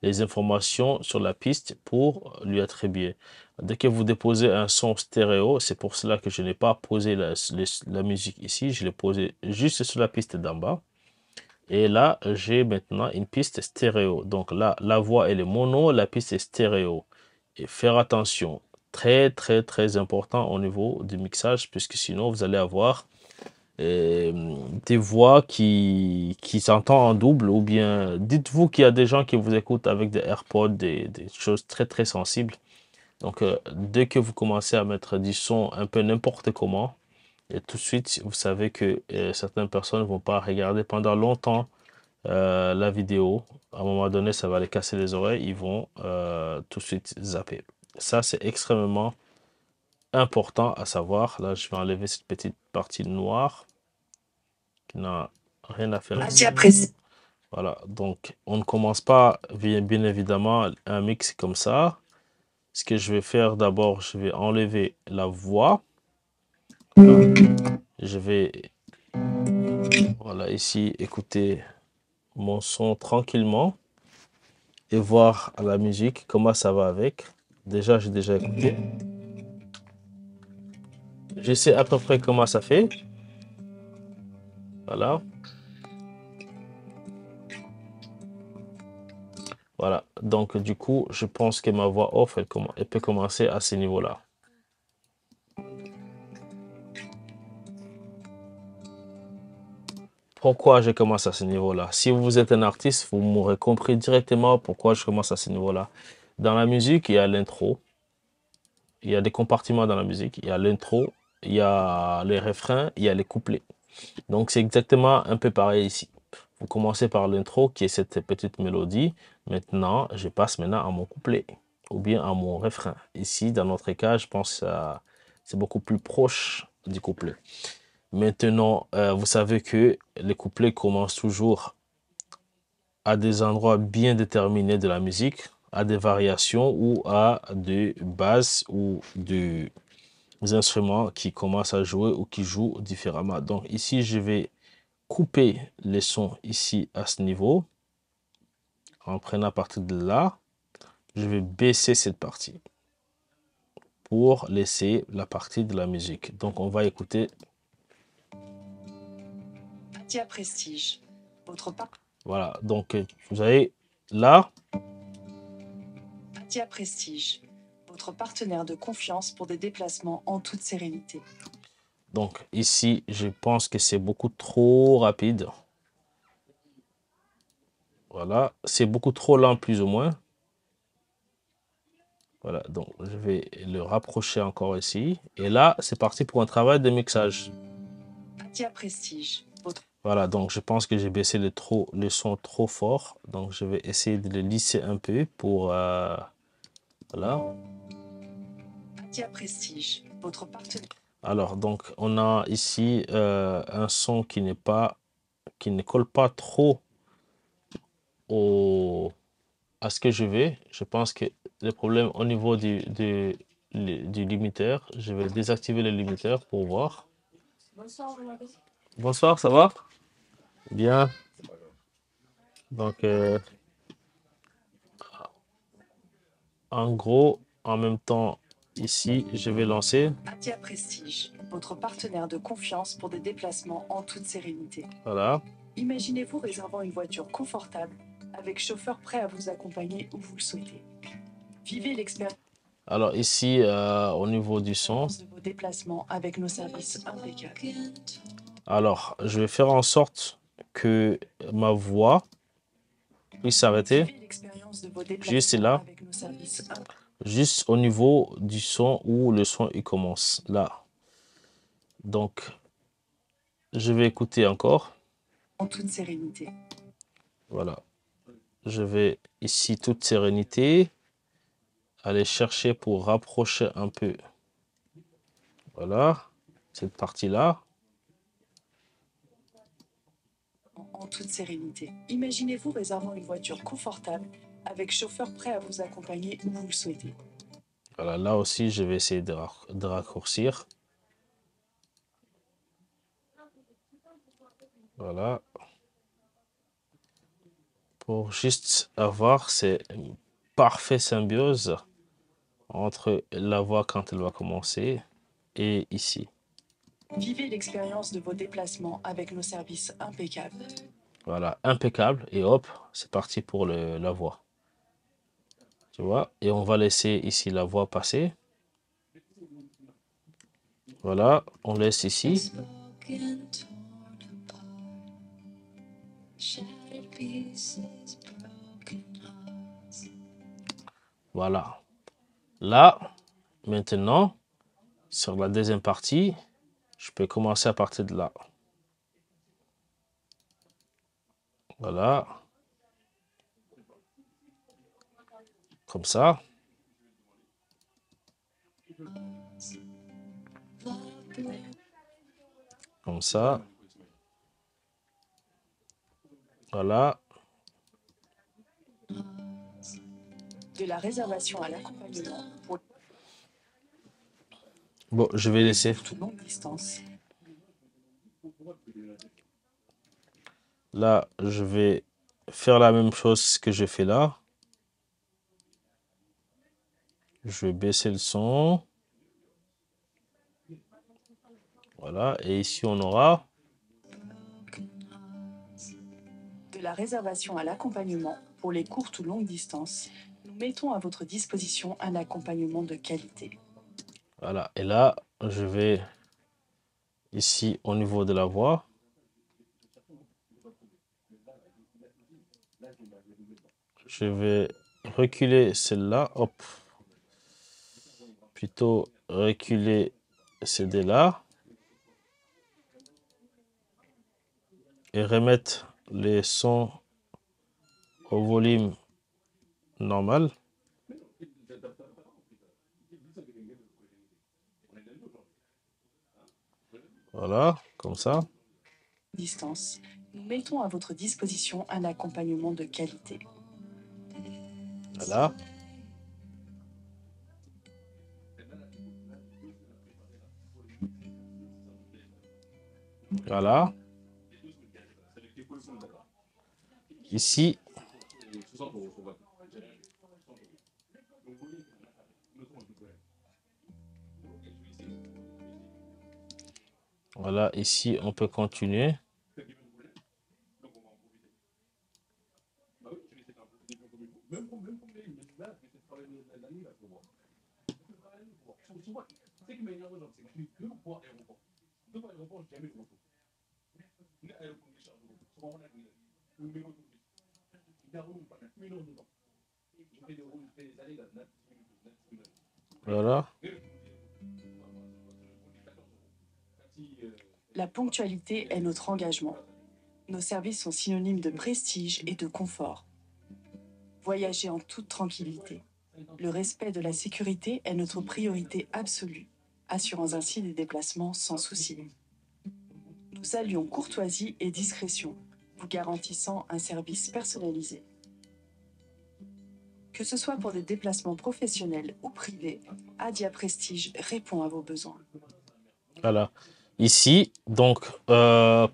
les informations sur la piste pour lui attribuer. Dès que vous déposez un son stéréo, c'est pour cela que je n'ai pas posé la musique ici, je l'ai posé juste sur la piste d'en bas. Et là, j'ai maintenant une piste stéréo. Donc là, la voix, elle est mono, la piste est stéréo. Et faire attention, très, très, très important au niveau du mixage, puisque sinon, vous allez avoir des voix qui s'entendent en double, ou bien dites-vous qu'il y a des gens qui vous écoutent avec des AirPods, des choses très, très sensibles. Donc, dès que vous commencez à mettre du son un peu n'importe comment, et tout de suite, vous savez que certaines personnes ne vont pas regarder pendant longtemps la vidéo. À un moment donné, ça va les casser les oreilles. Ils vont tout de suite zapper. Ça, c'est extrêmement important à savoir. Là, je vais enlever cette petite partie noire qui n'a rien à faire ici. Voilà, donc on ne commence pas bien évidemment un mix comme ça. Ce que je vais faire d'abord, je vais enlever la voix. Je vais, voilà, ici écouter mon son tranquillement et voir à la musique comment ça va avec. Déjà, j'ai déjà écouté. Je sais à peu près comment ça fait. Voilà. Voilà. Donc, du coup, je pense que ma voix off, elle peut commencer à ce niveau-là. Pourquoi je commence à ce niveau-là? Si vous êtes un artiste, vous m'aurez compris directement pourquoi je commence à ce niveau-là. Dans la musique, il y a l'intro. Il y a des compartiments dans la musique. Il y a l'intro, il y a les refrains, il y a les couplets. Donc, c'est exactement un peu pareil ici. Vous commencez par l'intro qui est cette petite mélodie. Maintenant, je passe maintenant à mon couplet ou bien à mon refrain. Ici, dans notre cas, je pense que c'est beaucoup plus proche du couplet. Maintenant, vous savez que les couplets commencent toujours à des endroits bien déterminés de la musique, à des variations ou à des basses ou des instruments qui commencent à jouer ou qui jouent différemment. Donc ici, je vais couper les sons ici à ce niveau. En prenant à partir de là, je vais baisser cette partie pour laisser la partie de la musique. Donc on va écouter. Adia Prestige. Votre Voilà, donc vous avez là. Adia Prestige. Votre partenaire de confiance pour des déplacements en toute sérénité. Donc ici, je pense que c'est beaucoup trop rapide. Voilà, c'est beaucoup trop lent plus ou moins. Voilà, donc je vais le rapprocher encore ici. Et là, c'est parti pour un travail de mixage. Adia Prestige. Voilà, donc je pense que j'ai baissé le son trop fort. Donc je vais essayer de le lisser un peu pour... voilà. Adia Prestige. Votre partenaire. Alors, donc on a ici un son qui ne colle pas trop à ce que je veux. Je pense que le problème au niveau du limiteur, je vais désactiver le limiteur pour voir. Bonsoir, ça va? Bien. Donc, en gros, en même temps, ici, je vais lancer. Adia Prestige, votre partenaire de confiance pour des déplacements en toute sérénité. Voilà. Imaginez-vous réservant une voiture confortable avec chauffeur prêt à vous accompagner où vous le souhaitez. Vivez l'expérience Alors ici, au niveau du son, de vos déplacements avec nos services impeccables. alors je vais faire en sorte que ma voix puisse s'arrêter Vivez l'expérience de vos juste déplacements là, avec nos services juste au niveau du son où le son il commence, là. Donc, je vais écouter encore. en toute sérénité. Voilà. Je vais ici, toute sérénité, aller chercher pour rapprocher un peu. Voilà, cette partie-là. En toute sérénité. Imaginez-vous réservant une voiture confortable avec chauffeur prêt à vous accompagner où vous le souhaitez. Voilà, là aussi, je vais essayer de raccourcir. Voilà. Pour juste avoir ces parfaite symbiose entre la voix quand elle va commencer et ici. Vivez l'expérience de vos déplacements avec nos services impeccables. Voilà, impeccable. Et hop, c'est parti pour la voix. Tu vois? Et on va laisser ici la voix passer. Voilà, on laisse ici. Voilà. Là, maintenant, sur la deuxième partie, je peux commencer à partir de là. Voilà. Comme ça. Comme ça. Voilà. De la réservation à l'accompagnement pour Bon, je vais laisser. toute longue distance. Là, je vais faire la même chose que j'ai fait là. Je vais baisser le son. Voilà, et ici on aura. De la réservation à l'accompagnement pour les courtes ou longues distances, nous mettons à votre disposition un accompagnement de qualité. Voilà, et là, je vais ici au niveau de la voix. Je vais reculer celle-là, hop. Plutôt reculer celle-là. Et remettre les sons au volume normal. Voilà, comme ça. Distance, nous mettons à votre disposition un accompagnement de qualité. Voilà. Voilà. Ici. Voilà, ici, on peut continuer. Voilà. La ponctualité est notre engagement. Nos services sont synonymes de prestige et de confort. Voyager en toute tranquillité. Le respect de la sécurité est notre priorité absolue, assurant ainsi des déplacements sans souci. Nous allions courtoisie et discrétion, vous garantissant un service personnalisé. Que ce soit pour des déplacements professionnels ou privés, Adia Prestige répond à vos besoins. Voilà. Ici, donc,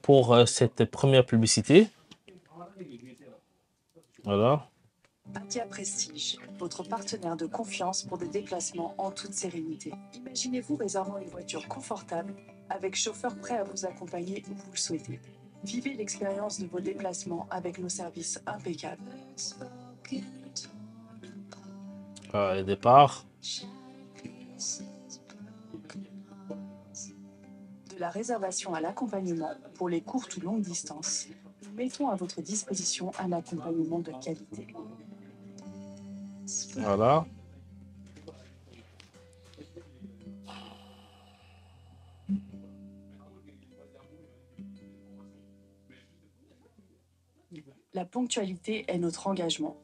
pour cette première publicité, voilà. Adia Prestige, votre partenaire de confiance pour des déplacements en toute sérénité. Imaginez-vous réservant une voiture confortable avec chauffeur prêt à vous accompagner où vous le souhaitez. Vivez l'expérience de vos déplacements avec nos services impeccables. Et départ. De la réservation à l'accompagnement pour les courtes ou longues distances, nous mettons à votre disposition un accompagnement de qualité. Voilà. La ponctualité est notre engagement.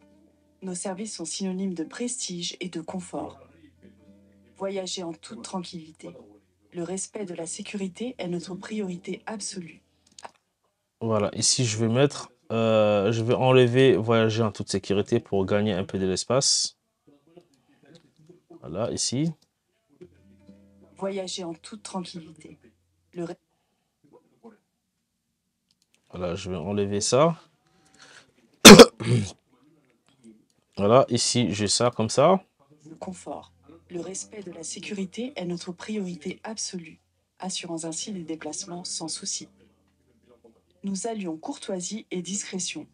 Nos services sont synonymes de prestige et de confort. Voyagez en toute tranquillité. Le respect de la sécurité est notre priorité absolue. Voilà. Ici, je vais mettre... je vais enlever voyager en toute sécurité pour gagner un peu de l'espace. Voilà, ici. Voyagez en toute tranquillité. Voilà, je vais enlever ça. Voilà, ici, j'ai ça comme ça. Le confort. Le respect de la sécurité est notre priorité absolue, assurant ainsi les déplacements sans souci. Nous allions courtoisie et discrétion.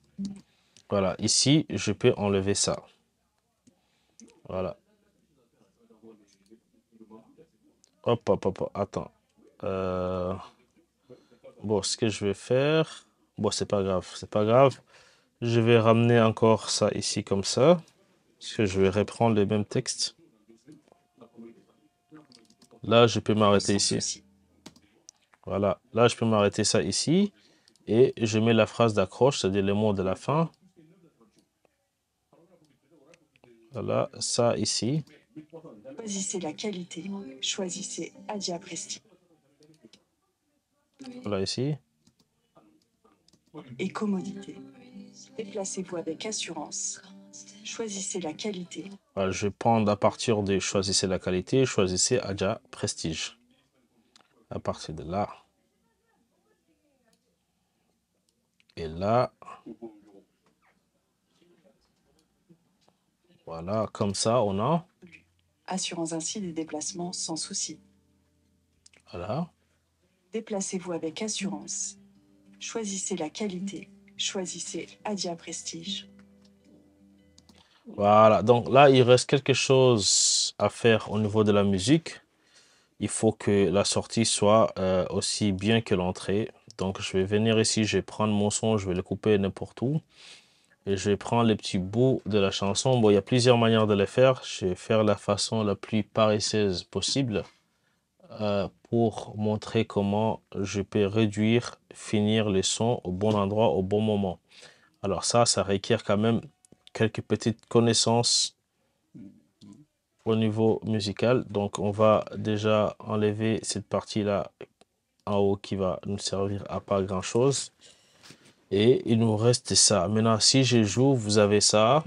Voilà, ici, je peux enlever ça. Voilà. Hop, hop, hop, attends. Bon, ce que je vais faire... Bon, c'est pas grave, c'est pas grave. Je vais ramener encore ça ici comme ça. Parce que je vais reprendre les mêmes textes. Là, je peux m'arrêter Sans ici. souci. Voilà, là, je peux m'arrêter ça ici. Et je mets la phrase d'accroche, c'est-à-dire le mot de la fin. Voilà, ça ici. Choisissez la qualité. Choisissez Adia Prestige. Voilà, ici. Et commodité. Déplacez-vous avec assurance. Choisissez la qualité. Voilà, je vais prendre à partir de choisissez la qualité, choisissez Adia Prestige. À partir de là. Et là. Voilà, comme ça, on a. Assurant ainsi des déplacements sans souci. Voilà. Déplacez-vous avec assurance. Choisissez la qualité. Choisissez Adia Prestige. Voilà, donc là, il reste quelque chose à faire au niveau de la musique. Il faut que la sortie soit aussi bien que l'entrée. Donc, je vais venir ici, je vais prendre mon son, je vais le couper n'importe où. Et je vais prendre les petits bouts de la chanson. Bon, il y a plusieurs manières de le faire. Je vais faire la façon la plus paresseuse possible pour montrer comment je peux réduire, finir les sons au bon endroit, au bon moment. Alors ça requiert quand même quelques petites connaissances au niveau musical. Donc, on va déjà enlever cette partie-là en haut qui va nous servir à pas grand-chose. Et il nous reste ça. Maintenant, si je joue, vous avez ça.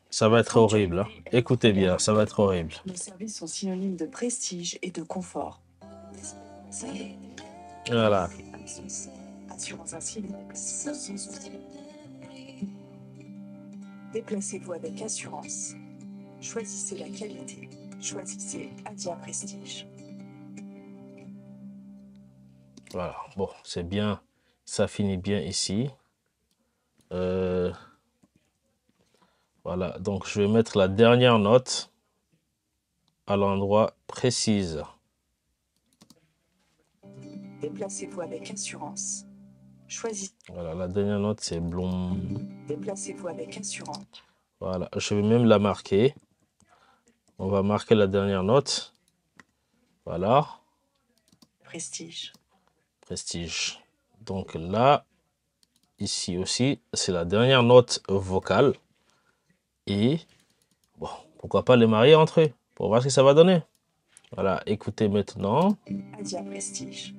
Ça va être horrible. Hein. Écoutez bien, ça va être horrible. Nos services sont synonymes de prestige et de confort. Voilà. Assurant ainsi les déplacements sans souci. Déplacez-vous avec assurance. Choisissez la qualité. Choisissez Adia Prestige. Voilà. Bon, c'est bien. Ça finit bien ici. Voilà. Donc, je vais mettre la dernière note à l'endroit précis. Déplacez-vous avec assurance. Choisissez. Voilà, la dernière note, c'est blond. Déplacez-vous avec assurance. Voilà, je vais même la marquer. On va marquer la dernière note. Voilà. Prestige. Prestige. Donc là, ici aussi, c'est la dernière note vocale. Et, bon, pourquoi pas les marier entre eux pour voir ce que ça va donner. Voilà, écoutez maintenant. Adia Prestige.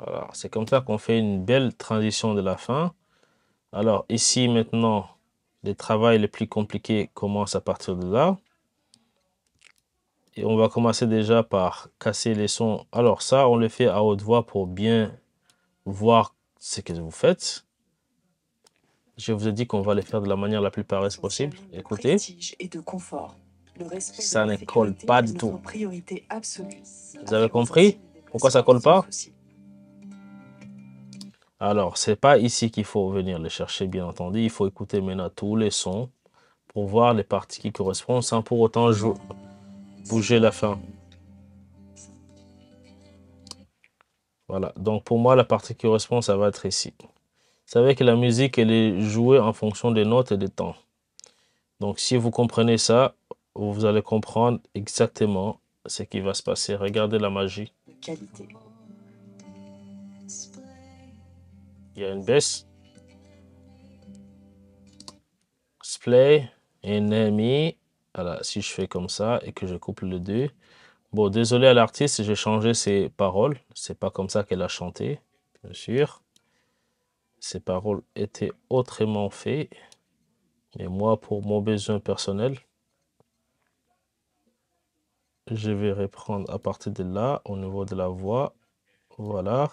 Voilà, c'est comme ça qu'on fait une belle transition de la fin. Alors ici maintenant, les travaux les plus compliqués commencent à partir de là. Et on va commencer déjà par casser les sons. Alors ça, on le fait à haute voix pour bien voir ce que vous faites. Je vous ai dit qu'on va les faire de la manière la plus pareille possible. Synonyme de Écoutez, prestige et de confort. Le respect de ça la ne colle sécurité pas est du notre tout. priorité absolue. Vous avez Assurons compris ainsi nos pourquoi ça déplacements colle sans pas? souci. Alors, c'est pas ici qu'il faut venir les chercher, bien entendu. Il faut écouter maintenant tous les sons pour voir les parties qui correspondent sans pour autant bouger la fin. Voilà. Donc, pour moi, la partie qui correspond, ça va être ici. Vous savez que la musique, elle est jouée en fonction des notes et des temps. Donc, si vous comprenez ça, vous allez comprendre exactement ce qui va se passer. Regardez la magie. De qualité. Il y a une baisse. Display, ennemi. Voilà, si je fais comme ça et que je coupe le 2. Bon, désolé à l'artiste, j'ai changé ses paroles. C'est pas comme ça qu'elle a chanté, bien sûr. Ses paroles étaient autrement faites. Mais moi, pour mon besoin personnel, je vais reprendre à partir de là, au niveau de la voix. Voilà.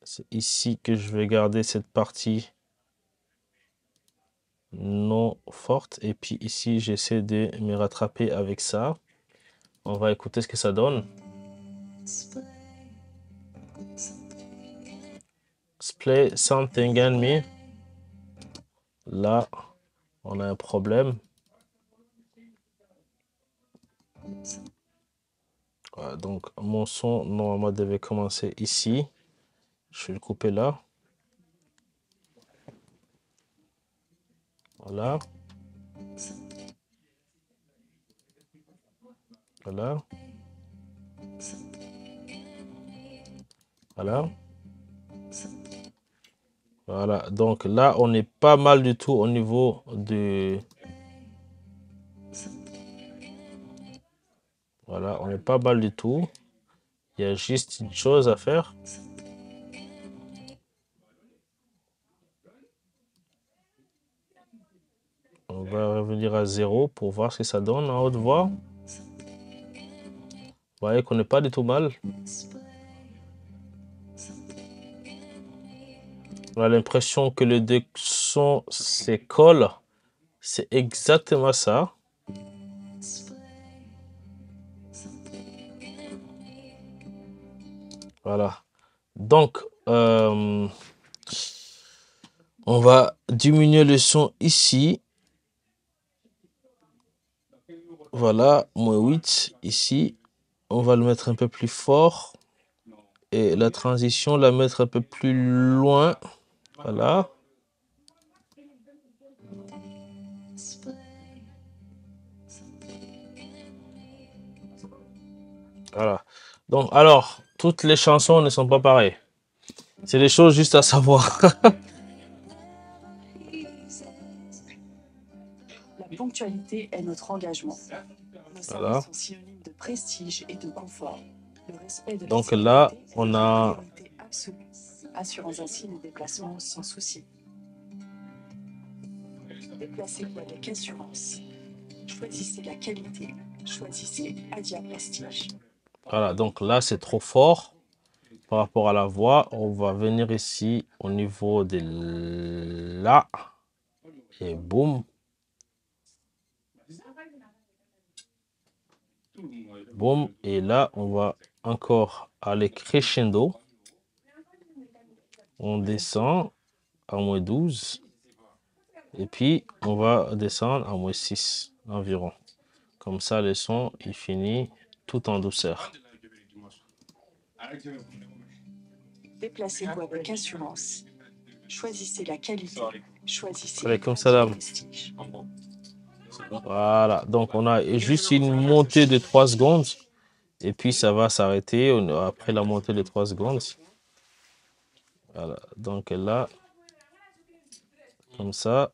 C'est ici que je vais garder cette partie non forte. Et puis ici, j'essaie de me rattraper avec ça. On va écouter ce que ça donne. Display something in me. Là, on a un problème. Voilà, donc, mon son, normalement, devait commencer ici. Je vais le couper là. Voilà. Voilà. Voilà. Voilà. Donc là, on est pas mal du tout au niveau de... Voilà, on est pas mal du tout. Il y a juste une chose à faire. On va revenir à 0 pour voir ce que ça donne en haute voix. Vous voyez qu'on n'est pas du tout mal. On a l'impression que les deux sons se collent. C'est exactement ça. Voilà. Donc, on va diminuer le son ici. Voilà, -8 ici. On va le mettre un peu plus fort. Et la transition, la mettre un peu plus loin. Voilà. Voilà. Donc, alors, toutes les chansons ne sont pas pareilles. C'est des choses juste à savoir. La ponctualité est notre engagement. Nos Voilà. services sont synonymes de prestige et de confort. Le respect de la Donc sécurité là, est on notre a... priorité absolue. Assurons ainsi nos déplacements sans souci. Déplacez-vous avec assurance. Choisissez la qualité. Choisissez Adia Prestige. Voilà, donc là, c'est trop fort par rapport à la voix. On va venir ici au niveau de là. Et boum. Boum. Et là, on va encore aller crescendo. On descend à -12. Et puis, on va descendre à -6 environ. Comme ça, le son, il finit tout en douceur. Déplacez-vous avec assurance. Choisissez la qualité. Choisissez Alaikum Adia salam. Prestige. Voilà, donc on a juste une montée de 3 secondes. Et puis, ça va s'arrêter après la montée de 3 secondes. Voilà, donc là, comme ça,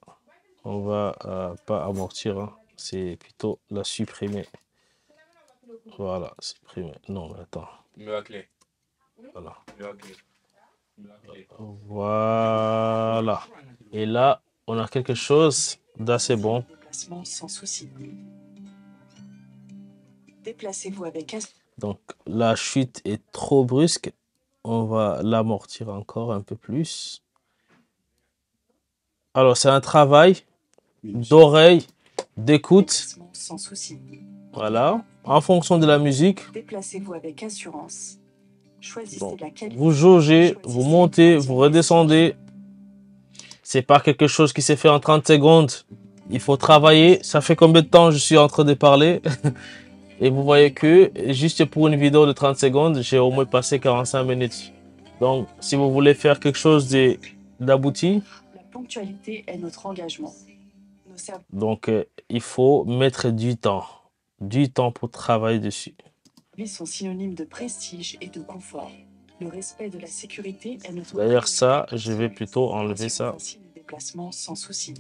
on va pas amortir, hein. C'est plutôt la supprimer. Voilà, supprimer. Non, mais attends. Voilà. Voilà. Et là, on a quelque chose d'assez bon. Déplacement sans souci. Déplacez-vous avec assurance. Donc, la chute est trop brusque. On va l'amortir encore un peu plus. Alors, c'est un travail d'oreille, d'écoute. Déplacement sans souci. Voilà. En fonction de la musique, Déplacez-vous avec assurance. Choisissez bon, la qualité. vous jaugez, vous Choisissez montez, Adia vous redescendez. C'est pas quelque chose qui s'est fait en 30 secondes. Il faut travailler. Ça fait combien de temps je suis en train de parler? Et vous voyez que juste pour une vidéo de 30 secondes, j'ai au moins passé 45 minutes. Donc, si vous voulez faire quelque chose d'abouti, La ponctualité est notre engagement. Nos services donc il faut mettre du temps pour travailler dessus. sont synonymes de prestige et de confort. Le respect de la sécurité est notre D'ailleurs, priorité. ça, je vais plutôt enlever ça Ainsi, le déplacement sans souci.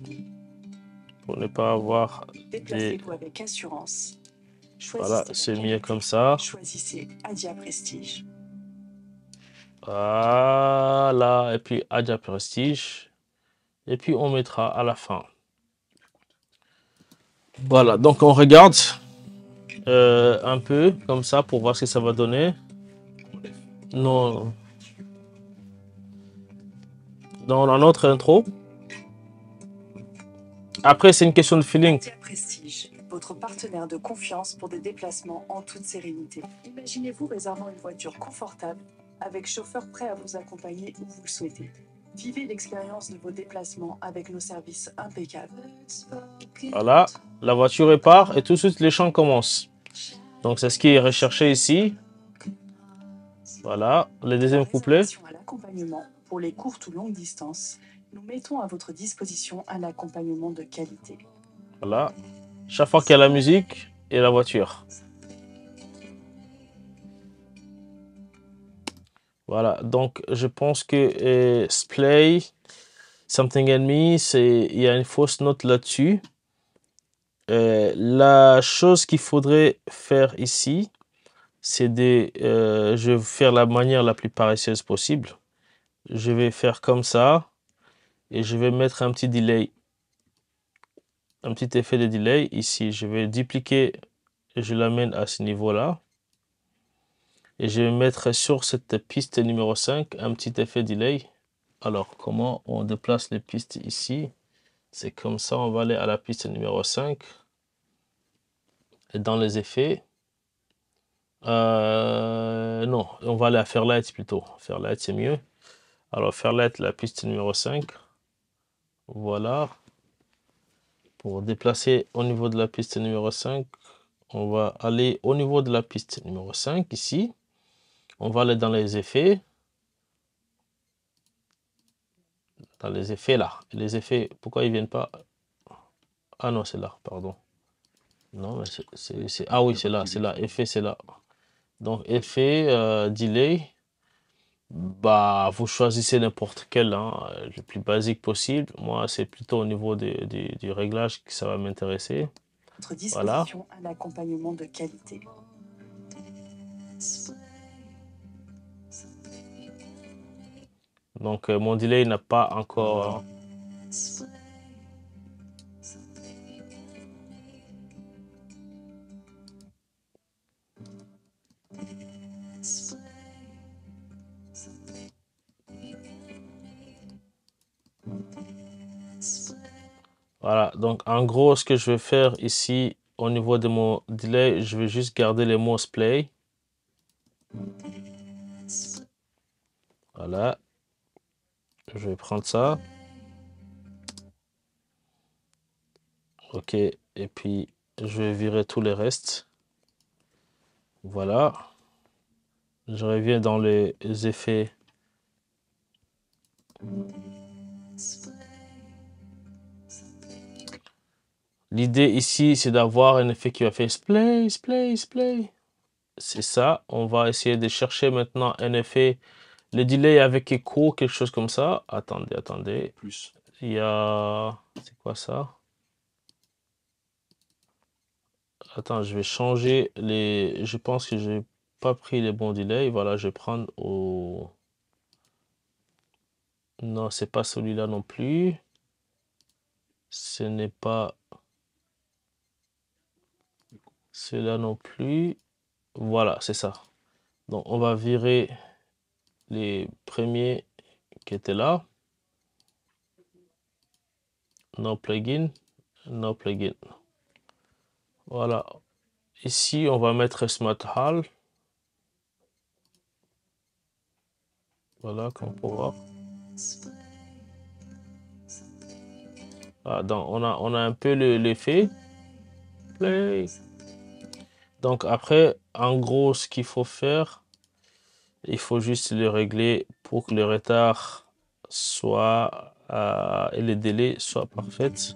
pour ne pas avoir des... Déplacez-vous avec assurance. Voilà, Choisissez la c'est mieux qualité. comme ça. Choisissez Adia Prestige. Voilà, et puis Adia Prestige. Et puis on mettra à la fin. Voilà, donc on regarde un peu comme ça pour voir ce que ça va donner. Non, dans notre intro. Après, c'est une question de feeling. Adia Prestige, votre partenaire de confiance pour des déplacements en toute sérénité. Imaginez-vous réservant une voiture confortable avec chauffeur prêt à vous accompagner où vous le souhaitez. Vivez l'expérience de vos déplacements avec nos services impeccables. Voilà, la voiture part et tout de suite les chants commencent. Donc c'est ce qui est recherché ici. Voilà, le deuxième couplet. À l'accompagnement pour les courtes ou longues distances, nous mettons à votre disposition un accompagnement de qualité. Voilà, chaque fois qu'il y a la musique et la voiture. Voilà, donc je pense que Splay, Something in Me, il y a une fausse note là-dessus. La chose qu'il faudrait faire ici, c'est je vais faire la manière la plus paresseuse possible. Je vais faire comme ça et je vais mettre un petit delay, un petit effet de delay ici. Je vais dupliquer, je l'amène à ce niveau-là et je vais mettre sur cette piste numéro 5 un petit effet delay. Alors, comment on déplace les pistes ici? C'est comme ça, on va aller à la piste numéro 5 et dans les effets. Non, on va aller à Fairlight plutôt. Fairlight, c'est mieux. Alors, Fairlight, la piste numéro 5. Voilà. Pour déplacer au niveau de la piste numéro 5, on va aller au niveau de la piste numéro 5, ici. On va aller dans les effets. Dans les effets, là. Les effets, pourquoi ils ne viennent pas? Ah non, c'est là, pardon. Non, mais ah oui, c'est là, effet, c'est là. Donc, effet, delay. Bah, vous choisissez n'importe quel, hein, le plus basique possible. Moi, c'est plutôt au niveau du réglage que ça va m'intéresser. Votre disposition, un accompagnement de qualité. Donc, mon delay n'a pas encore... Voilà, donc en gros, ce que je vais faire ici, au niveau de mon delay, je vais juste garder les mots play. Voilà. Je vais prendre ça. Ok, et puis je vais virer tous les restes. Voilà. Je reviens dans les effets. L'idée ici, c'est d'avoir un effet qui va faire splay, splay, splay. C'est ça. On va essayer de chercher maintenant un effet. Le delay avec écho, quelque chose comme ça. Attendez, attendez. Plus. Il y a... C'est quoi ça? Attends, je vais changer les... Je pense que j'ai pas pris les bons delays. Voilà, je vais prendre au... Non, c'est pas celui-là non plus. Ce n'est pas celui-là non plus. Voilà, c'est ça. Donc, on va virer les premiers qui étaient là. No plugin. No plugin. Voilà. Ici, on va mettre Smart Hall. Voilà, comme pour voir. Ah, donc on a un peu l'effet. Play. Donc après, en gros, ce qu'il faut faire, il faut juste le régler pour que le retard soit et les délais soient parfaits.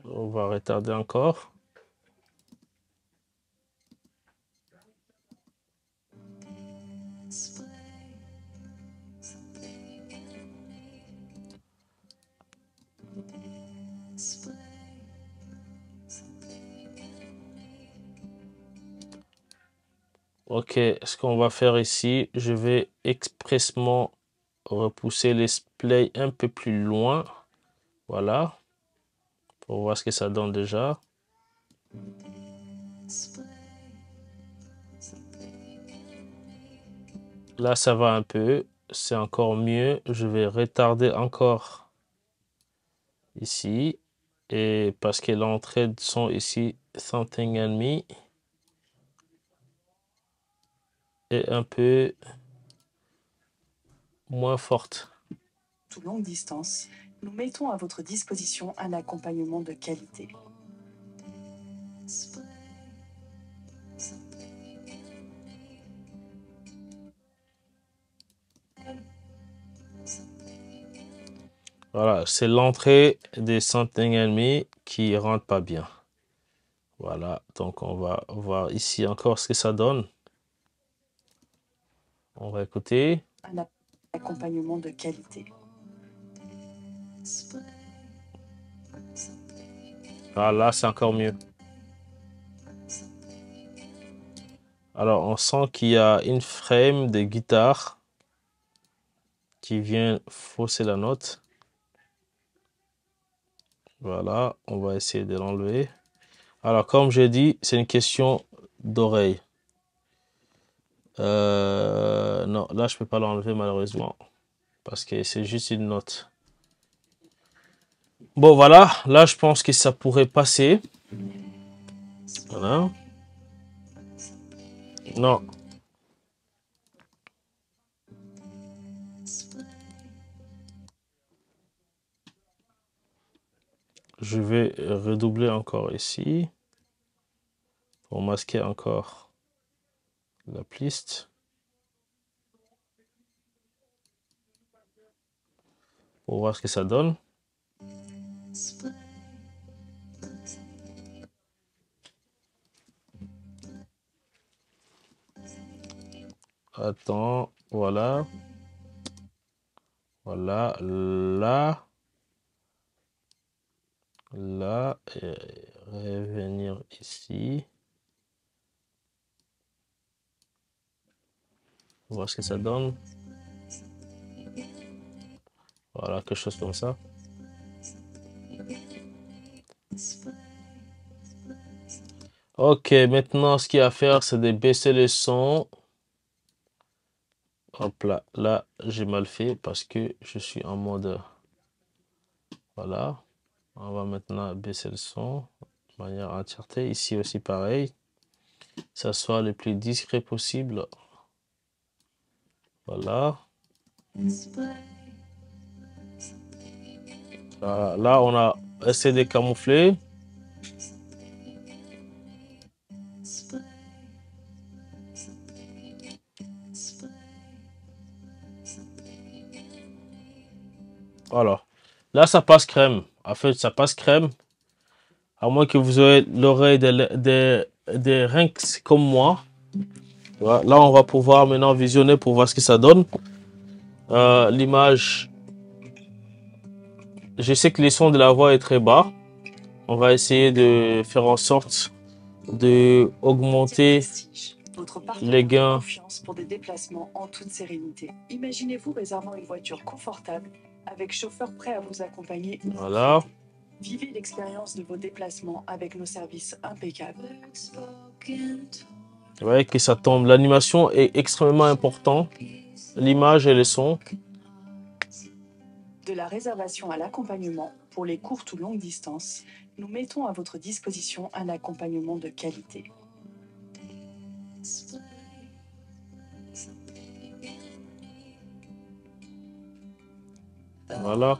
On va retarder encore. Ok, ce qu'on va faire ici, je vais expressément repousser les splays un peu plus loin. Voilà. Pour voir ce que ça donne déjà. Là, ça va un peu. C'est encore mieux. Je vais retarder encore ici. Et parce que l'entrée de son ici, Something and Me, est un peu moins forte. Toute longue distance, nous mettons à votre disposition un accompagnement de qualité. Voilà, c'est l'entrée des Something and Me qui rentre pas bien. Voilà, donc on va voir ici encore ce que ça donne. On va écouter. Un accompagnement de qualité. Ah, là, c'est encore mieux. Alors, on sent qu'il y a une frame de guitare qui vient fausser la note. Voilà, on va essayer de l'enlever. Alors, comme j'ai dit, c'est une question d'oreille. Non, là, je peux pas l'enlever malheureusement. Parce que c'est juste une note. Bon, voilà. Là, je pense que ça pourrait passer. Voilà. Non. Je vais redoubler encore ici. Pour masquer encore la piste. Pour voir ce que ça donne. Attends, voilà. Voilà, là. Là, et revenir ici. Voir ce que ça donne. Voilà, quelque chose comme ça. Ok, maintenant, ce qu'il y a à faire, c'est de baisser le son. Hop là, là, j'ai mal fait parce que je suis en mode... Voilà. On va maintenant baisser le son de manière entièreté. Ici aussi, pareil. Ça soit le plus discret possible. Voilà. Voilà. Là, on a essayé de camoufler. Voilà. Là, ça passe crème. En fait, ça passe crème. À moins que vous ayez l'oreille des rinx comme moi. Voilà. Là, on va pouvoir maintenant visionner pour voir ce que ça donne. L'image. Je sais que le son de la voix est très bas. On va essayer de faire en sorte de augmenter Votre les partenaire de gains. confiance pour des déplacements en toute sérénité. Imaginez-vous réservant une voiture confortable avec chauffeur prêt à vous accompagner. Voilà. Vivez l'expérience de vos déplacements avec nos services impeccables. Vous voyez que ça tombe. L'animation est extrêmement importante. l'image et le son. De la réservation à l'accompagnement, pour les courtes ou longues distances, nous mettons à votre disposition un accompagnement de qualité. Voilà.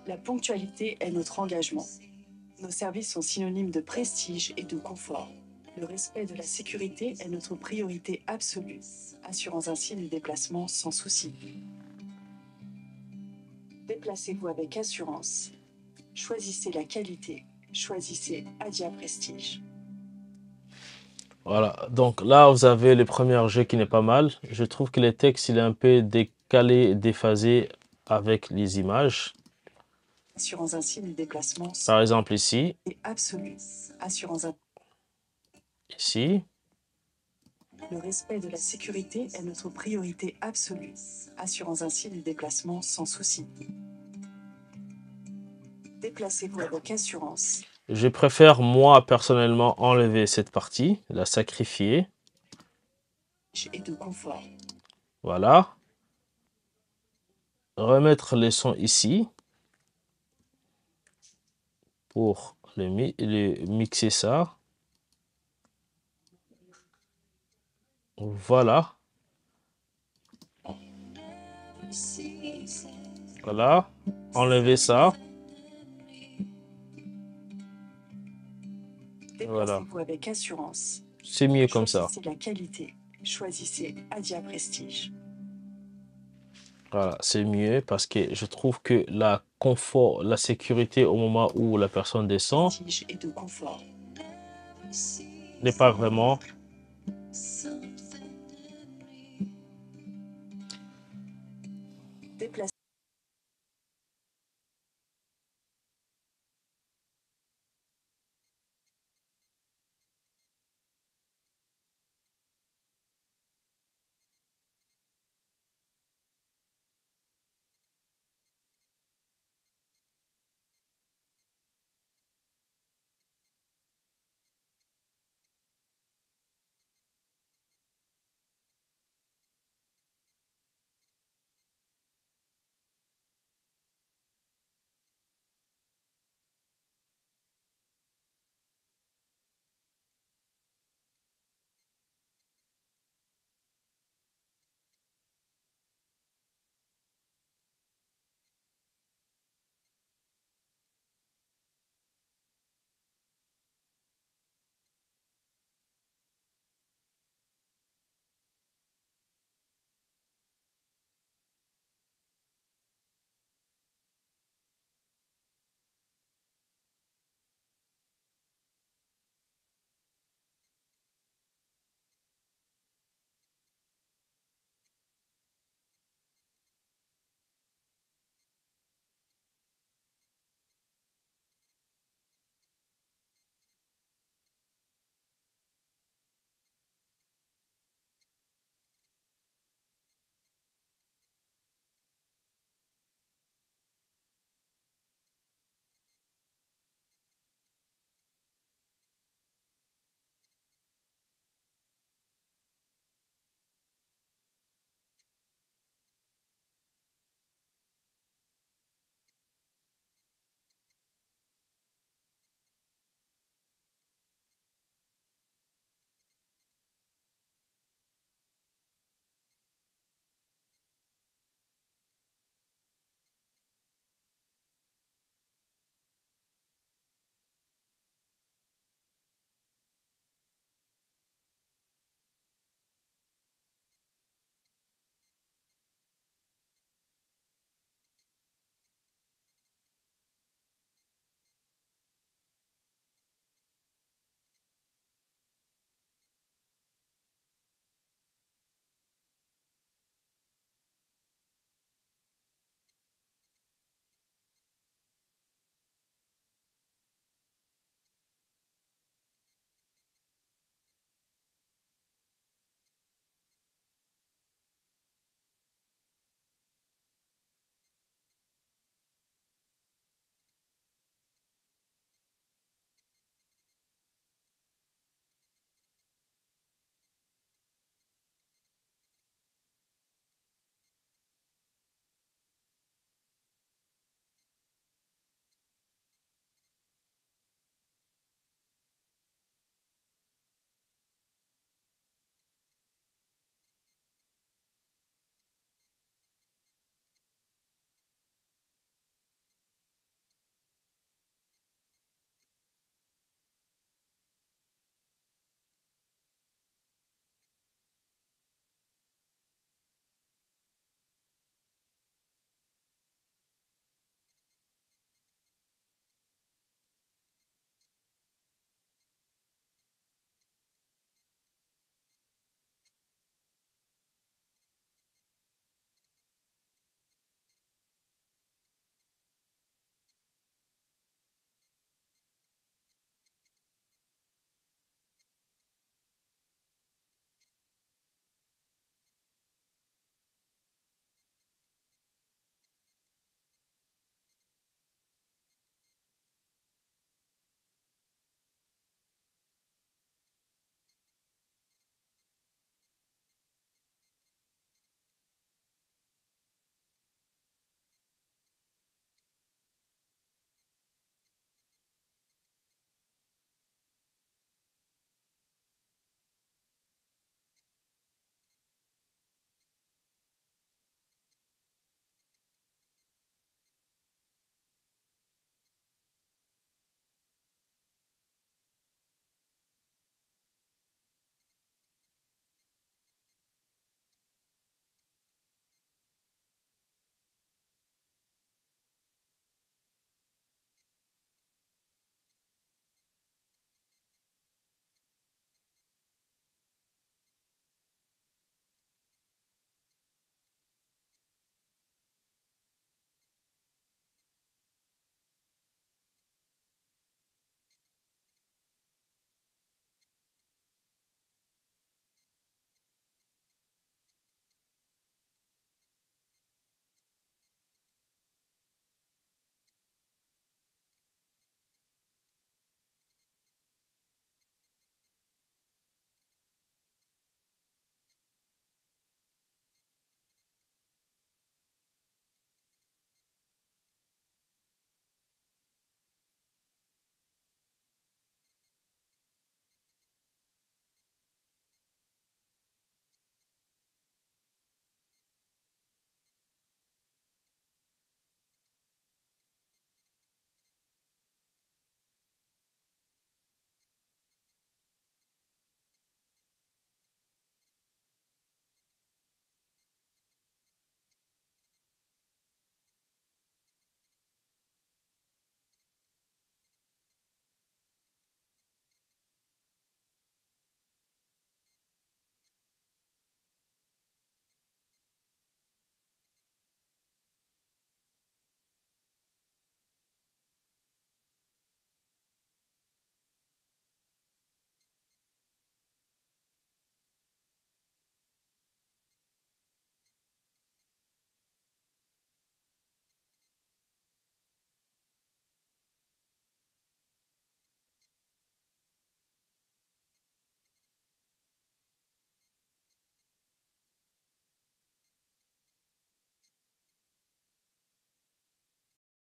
La ponctualité est notre engagement. Nos services sont synonymes de prestige et de confort. Le respect de la sécurité est notre priorité absolue, assurant ainsi les déplacements sans souci. Déplacez-vous avec assurance. Choisissez la qualité. Choisissez Adia Prestige. Voilà. Donc là, vous avez le premier jeu qui n'est pas mal. Je trouve que le texte, il est un peu décalé, déphasé avec les images. Assurant ainsi les déplacements sans Par exemple, ici, absolu. Assurant ici. le respect de la sécurité est notre priorité absolue, assurant ainsi les déplacements sans souci. Déplacez-vous avec assurance. Je préfère, moi, personnellement, enlever cette partie, la sacrifier. Et de confort. Voilà. Remettre les sons ici pour le mixer ça. Voilà. Voilà. Enlever ça. Voilà. Déplacez-vous avec assurance. C'est mieux comme ça. Choisissez la qualité. Choisissez Adia Prestige. Voilà, c'est mieux parce que je trouve que la confort, la sécurité au moment où la personne descend Prestige et de confort. n'est pas vraiment. Déplacez